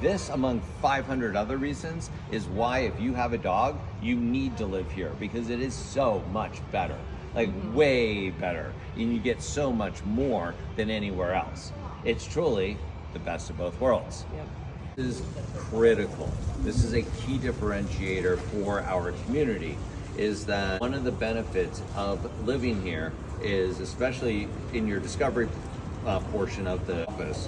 this among 500 other reasons is why if you have a dog, you need to live here, because it is so much better, like way better. And you get so much more than anywhere else. It's truly the best of both worlds. Yep. This is critical. This is a key differentiator for our community, is that one of the benefits of living here is, especially in your discovery portion of the office,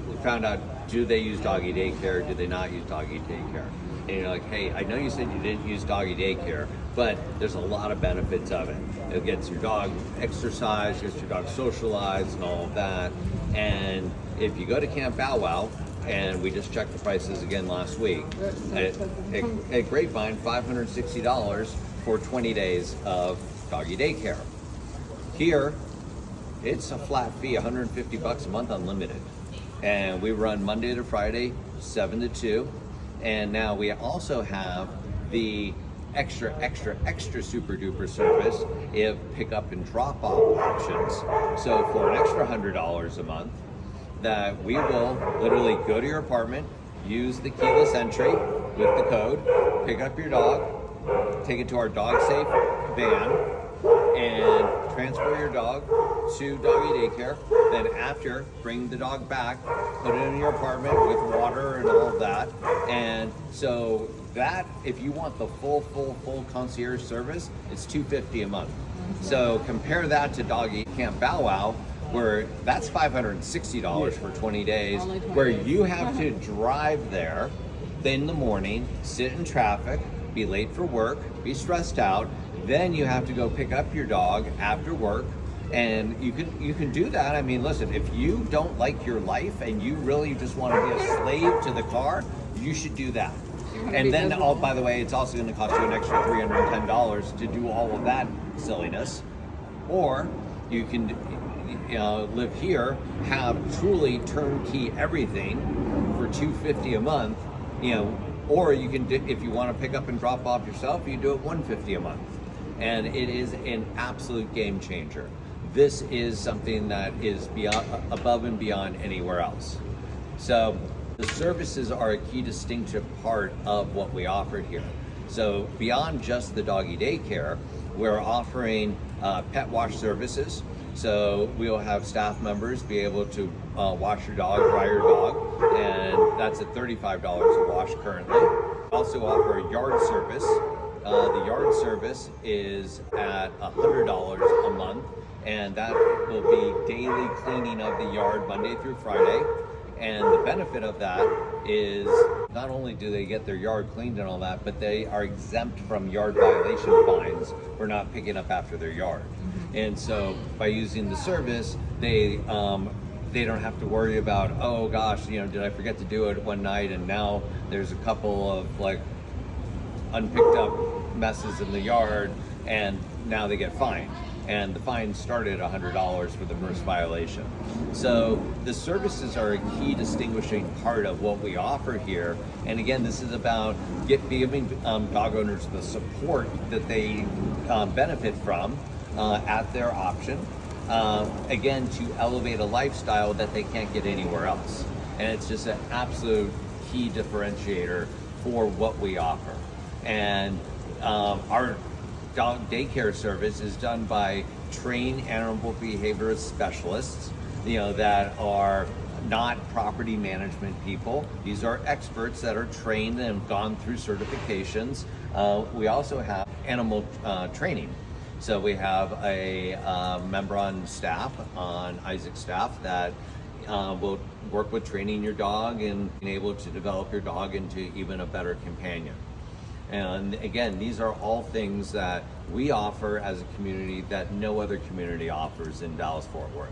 we found out, do they use doggy daycare? Do they not use doggy daycare? And you're like, hey, I know you said you didn't use doggy daycare, but there's a lot of benefits of it. It gets your dog exercise, gets your dog socialized and all of that. And if you go to Camp Bow Wow, and we just checked the prices again last week, at Grapevine, $560 for 20 days of doggy daycare. Here, it's a flat fee, $150 a month, unlimited. And we run Monday to Friday, 7 to 2. And now we also have the extra super duper service if pick up and drop off options. So for an extra $100 a month, that we will literally go to your apartment, use the keyless entry with the code, pick up your dog, take it to our dog safe van, and transfer your dog to doggy daycare. Then after, bring the dog back, put it in your apartment with water and all of that. And so that, if you want the full concierge service, it's $250 a month. So compare that to Doggy Camp Bow Wow, where that's $560 for 20 days, Only 20 where days. you have to drive there in the morning, sit in traffic, be late for work, be stressed out. Then you have to go pick up your dog after work. And you can do that. I mean, listen, if you don't like your life and you really just want to be a slave to the car, you should do that. And then, by the way, it's also going to cost you an extra $310 to do all of that silliness. Or you can live here, have truly turnkey everything for $250 a month. Or you can, if you want to pick up and drop off yourself, you do it $150 a month. And it is an absolute game changer. This is something that is above and beyond anywhere else. So the services are a key distinctive part of what we offer here. So beyond just the doggy daycare, we're offering pet wash services. So we'll have staff members be able to wash your dog, dry your dog, and that's at $35 a wash currently. We also offer a yard service. The yard service is at $100 a month, and that will be daily cleaning of the yard Monday through Friday. And the benefit of that is not only do they get their yard cleaned and all that, but they are exempt from yard violation fines for not picking up after their yard. And so by using the service, they don't have to worry about, oh gosh, did I forget to do it one night and now there's a couple of like unpicked up messes in the yard and now they get fined. And the fine started at $100 for the first violation. So the services are a key distinguishing part of what we offer here. And again, this is about giving dog owners the support that they benefit from at their option. Again, to elevate a lifestyle that they can't get anywhere else. And it's just an absolute key differentiator for what we offer. And our dog daycare service is done by trained animal behaviorist specialists, that are not property management people. These are experts that are trained and have gone through certifications. We also have animal training. So we have a member on staff, on Isaac's staff, that will work with training your dog and being able to develop your dog into even a better companion. And again, these are all things that we offer as a community that no other community offers in Dallas-Fort Worth.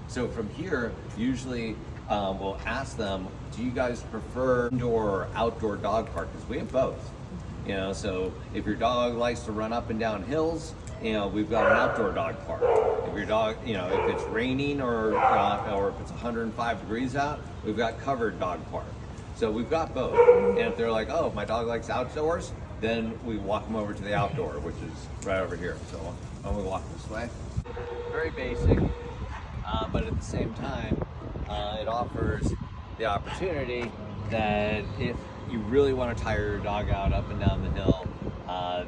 So from here, usually we'll ask them, do you guys prefer indoor or outdoor dog park? Because we have both. So if your dog likes to run up and down hills, we've got an outdoor dog park. If your dog, if it's raining or if it's 105 degrees out, we've got covered dog park. So we've got both. And if they're like, oh, my dog likes outdoors, then we walk them over to the outdoor, which is right over here. So why don't we walk this way? Very basic, but at the same time, it offers the opportunity that if you really want to tire your dog out up and down the hill,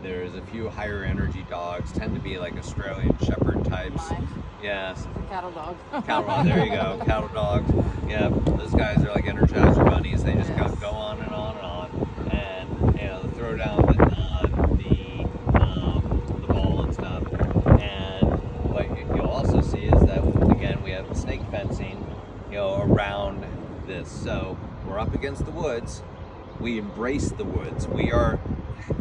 there's a few higher energy dogs, tend to be like Australian Shepherd types. Yes. Cattle dog. Cattle dog, there you go, cattle dogs. Yeah, those guys are like Energizer bunnies. They just go on and on and on, and they throw down the ball and stuff. And what you'll also see is that again we have snake fencing, around this. So we're up against the woods. We embrace the woods. We are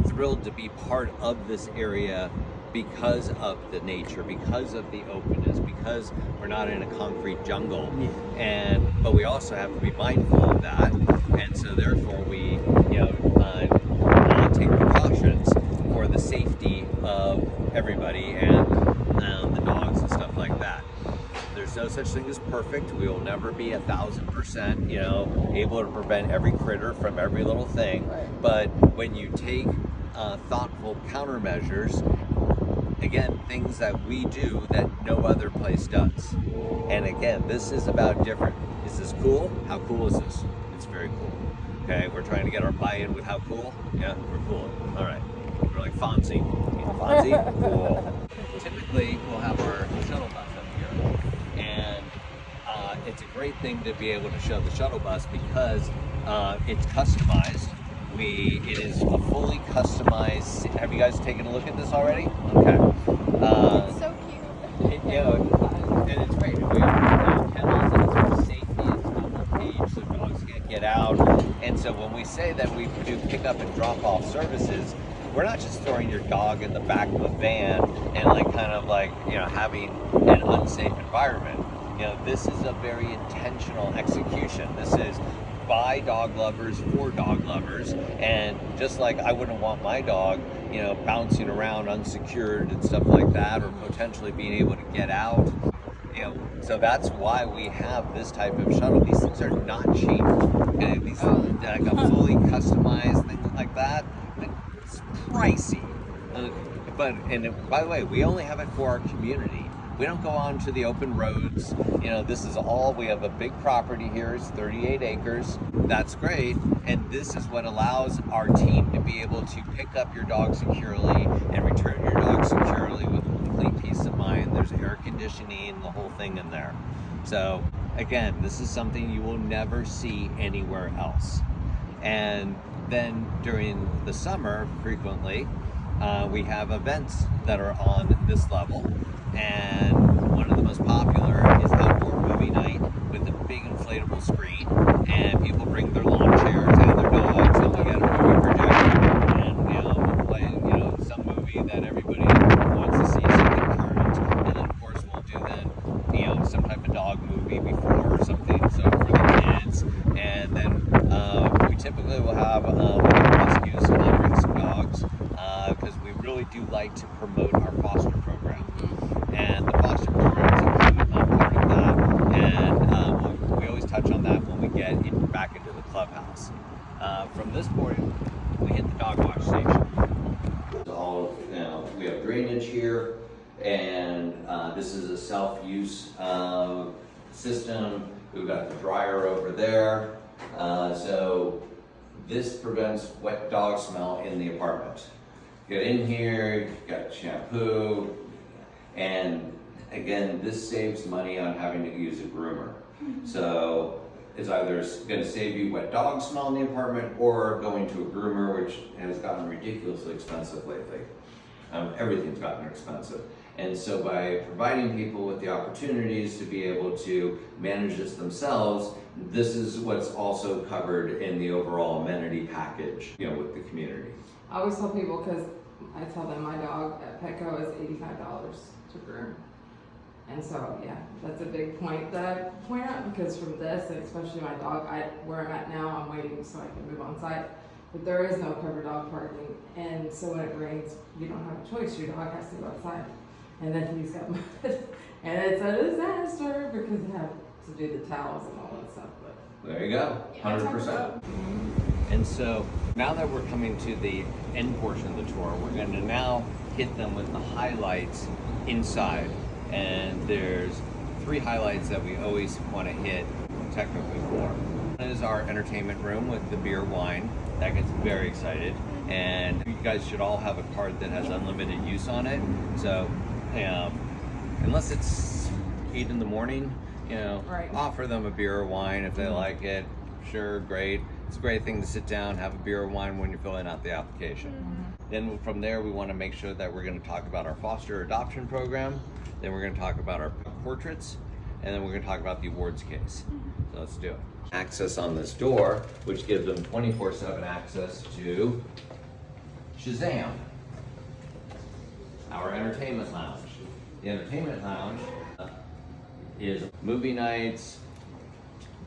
thrilled to be part of this area because of the nature, because of the openness, because we're not in a concrete jungle. But we also have to be mindful of that. And so therefore we, take precautions for the safety of everybody and the dogs and stuff like that. There's no such thing as perfect. We will never be 1,000%, able to prevent every critter from every little thing. But when you take thoughtful countermeasures, again, things that we do that no other place does. And again, this is about different. Is this cool? How cool is this? It's very cool. Okay, we're trying to get our buy-in with how cool. Yeah, we're cool. All right, we're like Fonzie. Fonzie, cool. Typically, we'll have our shuttle bus up here, and it's a great thing to be able to show the shuttle bus because it's customized. It is a fully customized. Have you guys taken a look at this already? Okay. So cute. And it's great. We have kennels and it's for safety. It's not a cage so dogs can't get out. And so when we say that we do pick up and drop off services, we're not just throwing your dog in the back of a van and having an unsafe environment. This is a very intentional execution. This is by dog lovers for dog lovers, and just like I wouldn't want my dog bouncing around unsecured and stuff like that, or potentially being able to get out, so that's why we have this type of shuttle. These things are not cheap. Okay? These like a fully customized thing like that, it's pricey. And by the way, we only have it for our community. We don't go on to the open roads. This is all, we have a big property here. It's 38 acres. That's great. And this is what allows our team to be able to pick up your dog securely and return your dog securely with a complete peace of mind. There's air conditioning, the whole thing in there. So again, this is something you will never see anywhere else. And then during the summer, frequently, we have events that are on this level. And one of the most popular is outdoor movie night with a big inflatable screen. And people bring their lawn chairs and their dogs, and we get a movie projector. And, we'll play, some movie that everybody wants to see, something current. And then, of course, we'll do then, some type of dog movie before or something, so for the kids. And then we typically will have rescues, bring some dogs, because we really do like to promote our foster program. And the foster program is a key part of that. And we always touch on that when we get back into the clubhouse. From this point, we hit the dog wash station. We have drainage here, and this is a self-use system. We've got the dryer over there. So this prevents wet dog smell in the apartment. Get in here, you've got shampoo, and again, this saves money on having to use a groomer. So it's either going to save you wet dog smell in the apartment or going to a groomer, which has gotten ridiculously expensive lately. Everything's gotten expensive. And so by providing people with the opportunities to be able to manage this themselves, this is what's also covered in the overall amenity package, with the community. I always tell people, because I tell them my dog at Petco is $85 to groom. And so, yeah, that's a big point that I point out, because from this, and especially my dog, where I'm at now, I'm waiting so I can move on site. But there is no covered dog parking, and so when it rains, you don't have a choice. Your dog has to go outside, and then he's got mud, and it's a disaster because you have to do the towels and all that stuff. But there you go, 100%. And so now that we're coming to the end portion of the tour, we're going to now hit them with the highlights inside. And there's 3 highlights that we always want to hit technically for. One is our entertainment room with the beer, wine. That gets very excited. And you guys should all have a card that has unlimited use on it. So unless it's 8 in the morning, Right. offer them a beer or wine if they like it. Sure, great. It's a great thing to sit down, have a beer or wine when you're filling out the application. Then from there, we want to make sure that we're going to talk about our foster adoption program. Then we're going to talk about our portraits, and then we're going to talk about the awards case. So let's do it. Access on this door, which gives them 24/7 access to Shazam, our entertainment lounge. The entertainment lounge is movie nights,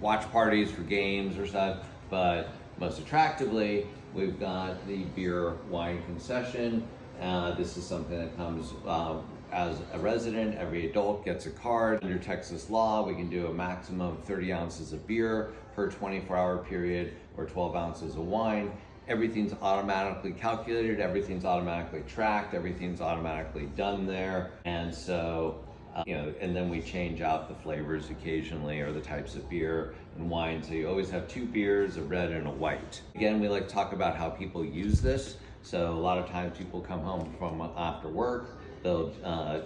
watch parties for games or stuff, but most attractively, we've got the beer wine concession. This is something that comes as a resident. Every adult gets a card. Under Texas law, we can do a maximum of 30 ounces of beer per 24-hour period or 12 ounces of wine. Everything's automatically calculated, everything's automatically tracked, everything's automatically done there. And so, and then we change out the flavors occasionally, or the types of beer and wine. So you always have 2 beers, a red and a white. Again, we like to talk about how people use this. So a lot of times people come home from after work, they'll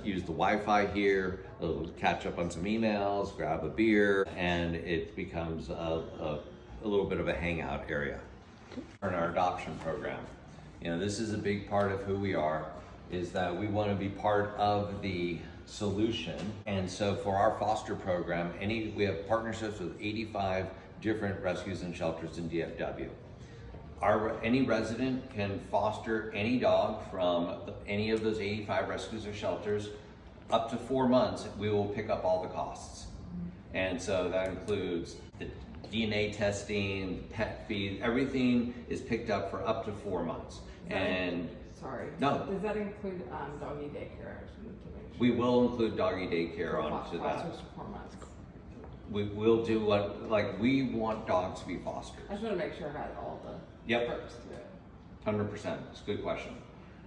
use the Wi-Fi here, they'll catch up on some emails, grab a beer, and it becomes a little bit of a hangout area. In our adoption program, this is a big part of who we are, is that we want to be part of the solution. And so for our foster program, we have partnerships with 85 different rescues and shelters in DFW. Any resident can foster any dog from any of those 85 rescues or shelters up to 4 months. We will pick up all the costs. And so that includes the DNA testing, pet feed, everything is picked up for up to 4 months. Sorry. No. Does that include doggy daycare? We will include doggy daycare onto that. Fosters for 4 months. We will do we want dogs to be fostered. I just want to make sure I had all the Yep. perks to it. 100%. It's a good question.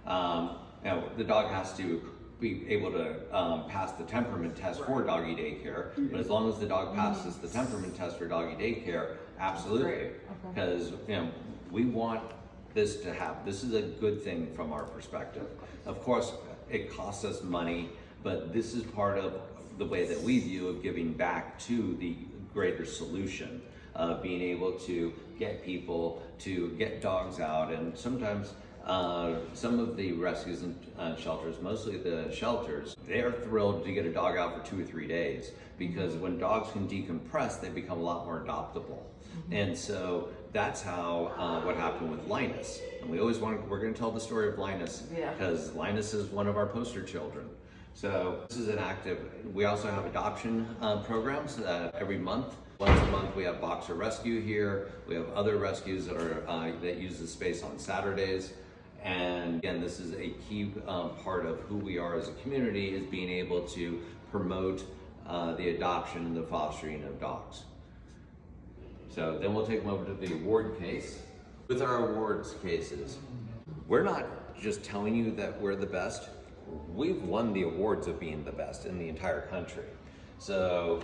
The dog has to be able to pass the temperament test for doggy daycare, but as long as the dog passes the temperament test for doggy daycare, absolutely. Great. Okay. Because we want this to happen. This is a good thing from our perspective. Of course, it costs us money but this is part of the way that we view of giving back to the greater solution of being able to get people to get dogs out. And sometimes some of the rescues and shelters, mostly the shelters, they're thrilled to get a dog out for 2 or 3 days, because when dogs can decompress, they become a lot more adoptable. And so that's how what happened with Linus. And we're going to tell the story of Linus, because Linus is one of our poster children. So this is an active, we also have adoption programs every month. Once a month we have Boxer Rescue here. We have other rescues that are that use the space on Saturdays. And again, this is a key part of who we are as a community, is being able to promote the adoption and the fostering of dogs. So then we'll take them over to the award case. With our awards cases, we're not just telling you that we're the best. We've won the awards of being the best in the entire country. So,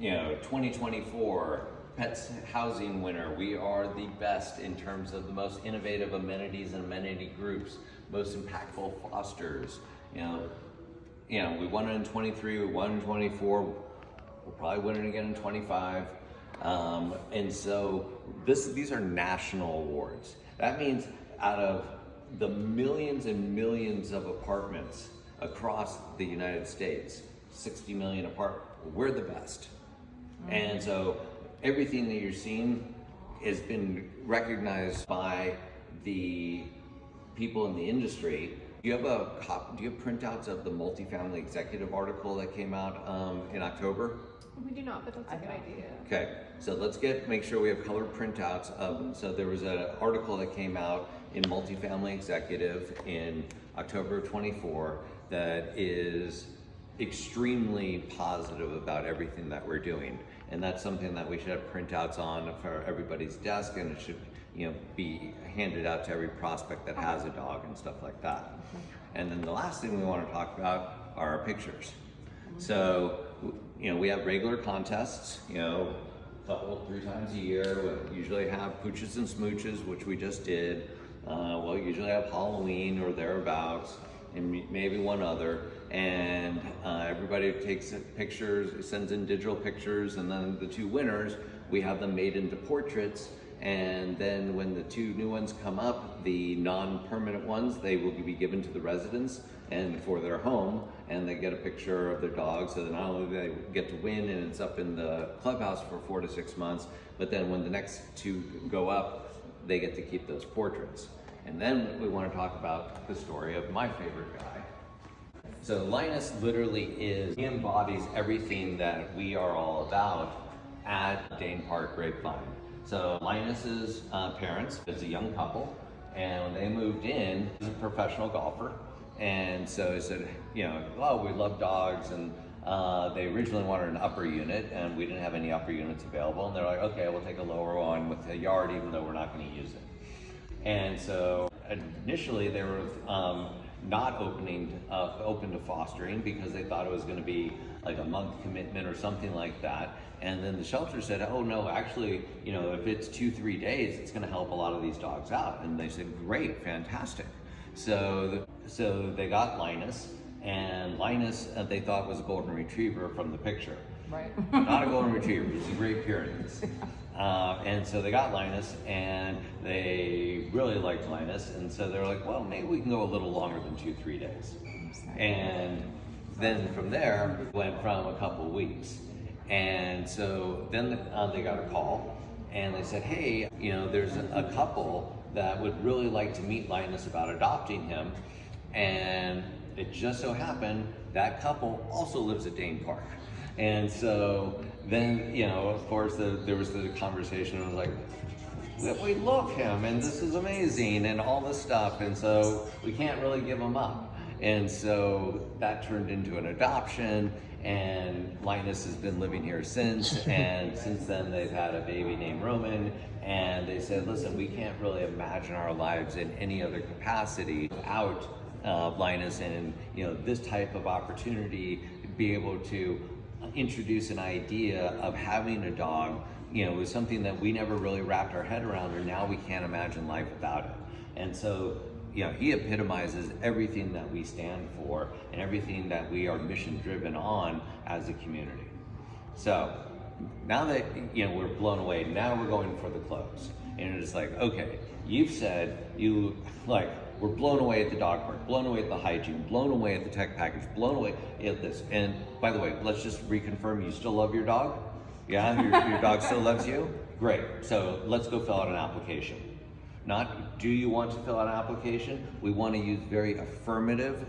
2024 Pets Housing winner, we are the best in terms of the most innovative amenities and amenity groups, most impactful fosters. We won it in 23, we won in 24, we'll probably win it again in 25. And so these are national awards. That means out of the millions and millions of apartments across the United States, 60 million apartments, we're the best. And so everything that you're seeing has been recognized by the people in the industry. Do you have printouts of the multifamily executive article that came out in October? We do not, but that's a good idea. Okay, so let's make sure we have colored printouts of, so there was an article that came out in Multifamily Executive in October of 24 that is extremely positive about everything that we're doing. And that's something that we should have printouts on for everybody's desk, and it should be handed out to every prospect that has a dog and stuff like that. And then the last thing we want to talk about are our pictures. So, we have regular contests, couple, 3 times a year. We usually have Pooches and Smooches, which we just did. We'll usually have Halloween or thereabouts, and maybe one other. And everybody takes pictures, sends in digital pictures, and then the 2 winners, we have them made into portraits. And then when the 2 new ones come up, the non-permanent ones, they will be given to the residents and for their home, and they get a picture of their dog. So that not only do they get to win and it's up in the clubhouse for 4 to 6 months, but then when the next 2 go up, they get to keep those portraits. And then we want to talk about the story of my favorite guy. So Linus literally he embodies everything that we are all about at Dane Park Grapevine. So Linus's parents is a young couple, and when they moved in, he's a professional golfer. And so he said, we love dogs, and they originally wanted an upper unit, and we didn't have any upper units available. And they're like, okay, we'll take a lower one with a yard, even though we're not going to use it. And so initially they were not open to fostering, because they thought it was going to be like a month commitment or something like that. And then the shelter said, oh no, actually, if it's 2-3 days, it's going to help a lot of these dogs out. And they said, great, fantastic. So they got Linus, and Linus they thought was a golden retriever from the picture. Right. Not a golden retriever, he's a Great Pyrenees. And so they got Linus, and they really liked Linus, and so they're like, well, maybe we can go a little longer than 2-3 days. And then from there, it went from a couple weeks. And so then they got a call, and they said, hey, there's a couple that would really like to meet Linus about adopting him. And it just so happened that couple also lives at Dane Park. And so then, of course, there was the conversation. It was like, we love him, and this is amazing, and all this stuff, and so we can't really give him up. And so that turned into an adoption, and Linus has been living here since, and since then they've had a baby named Roman, and they said, listen, we can't really imagine our lives in any other capacity without Linus, and this type of opportunity, be able to introduce an idea of having a dog, was something that we never really wrapped our head around, and now we can't imagine life without it. And so, he epitomizes everything that we stand for and everything that we are mission driven on as a community. So now that we're blown away, now we're going for the close. And it's like, okay, you've said we're blown away at the dog park, blown away at the hygiene, blown away at the tech package, blown away at this. And by the way, let's just reconfirm, you still love your dog? Yeah, your dog still loves you? Great. So let's go fill out an application. Not, do you want to fill out an application? We want to use very affirmative,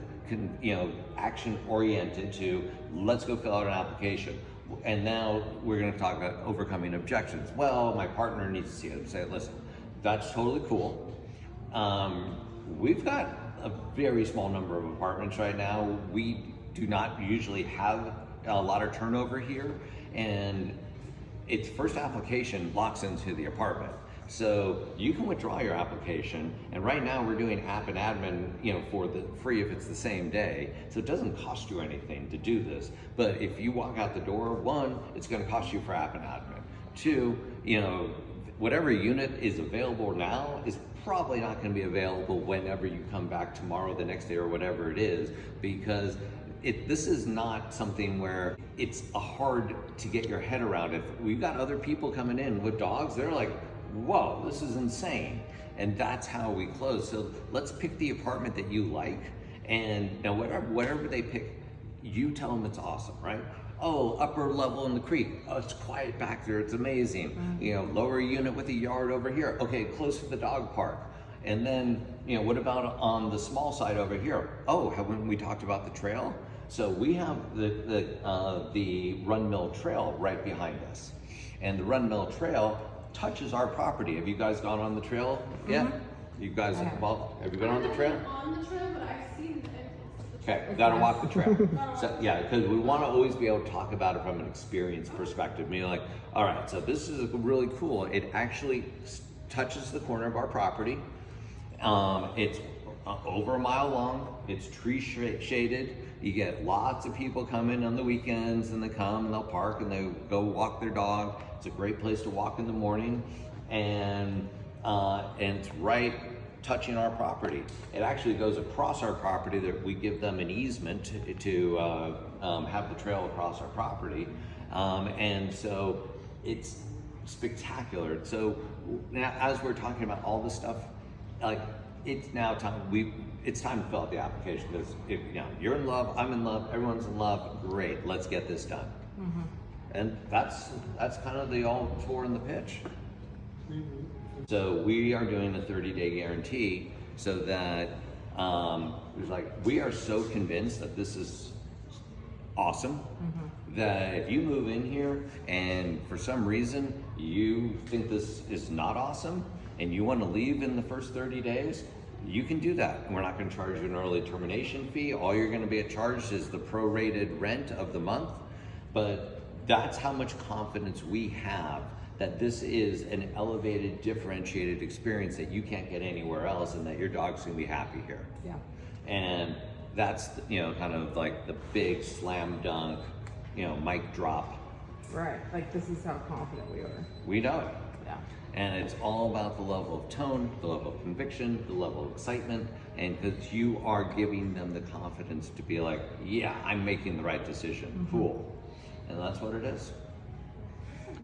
action oriented to, let's go fill out an application. And now we're going to talk about overcoming objections. Well, my partner needs to see it. Say, listen, that's totally cool. We've got a very small number of apartments right now. We do not usually have a lot of turnover here, and its first application locks into the apartment. So you can withdraw your application, and right now we're doing app and admin, for the free if it's the same day. So it doesn't cost you anything to do this. But if you walk out the door, one, it's going to cost you for app and admin. Two, whatever unit is available now is probably not going to be available whenever you come back tomorrow, the next day, or whatever it is, because this is not something where it's hard to get your head around. If we've got other people coming in with dogs, they're like, whoa, this is insane. And that's how we close. So let's pick the apartment that you like, and now whatever they pick, you tell them it's awesome, right? Oh, upper level in the creek. Oh, it's quiet back there. It's amazing. Lower unit with a yard over here. Okay, close to the dog park. And then, what about on the small side over here? Oh, haven't we talked about the trail? So we have the Run Mill Trail right behind us, and the Run Mill Trail touches our property. Have you guys gone on the trail yet? You guys, have you been on the trail? On the trail, but I've seen it. Okay, gotta walk the trail. So yeah, because we want to always be able to talk about it from an experience perspective. Meaning like, all right, so this is really cool. It actually touches the corner of our property. It's over a mile long. It's tree shaded. You get lots of people come in on the weekends, and they come and they'll park and they go walk their dog. It's a great place to walk in the morning, and it's right touching our property. It actually goes across our property. That we give them an easement to have the trail across our property, and so it's spectacular. So now, as we're talking about all this stuff, like it's now time. It's time to fill out the application, because if you're in love, I'm in love, everyone's in love. Great, let's get this done. Mm-hmm. And that's kind of the all tour and the pitch. So we are doing a 30-day guarantee, so that we are so convinced that this is awesome, that if you move in here and for some reason you think this is not awesome and you want to leave in the first 30 days, you can do that. And we're not going to charge you an early termination fee. All you're going to be charged is the prorated rent of the month. But that's how much confidence we have that this is an elevated, differentiated experience that you can't get anywhere else, and that your dog's going to be happy here. Yeah. And that's, kind of like the big slam dunk, mic drop. Right. Like, this is how confident we are. We know it. Yeah. And it's all about the level of tone, the level of conviction, the level of excitement, and because you are giving them the confidence to be like, yeah, I'm making the right decision. Cool. And that's what it is.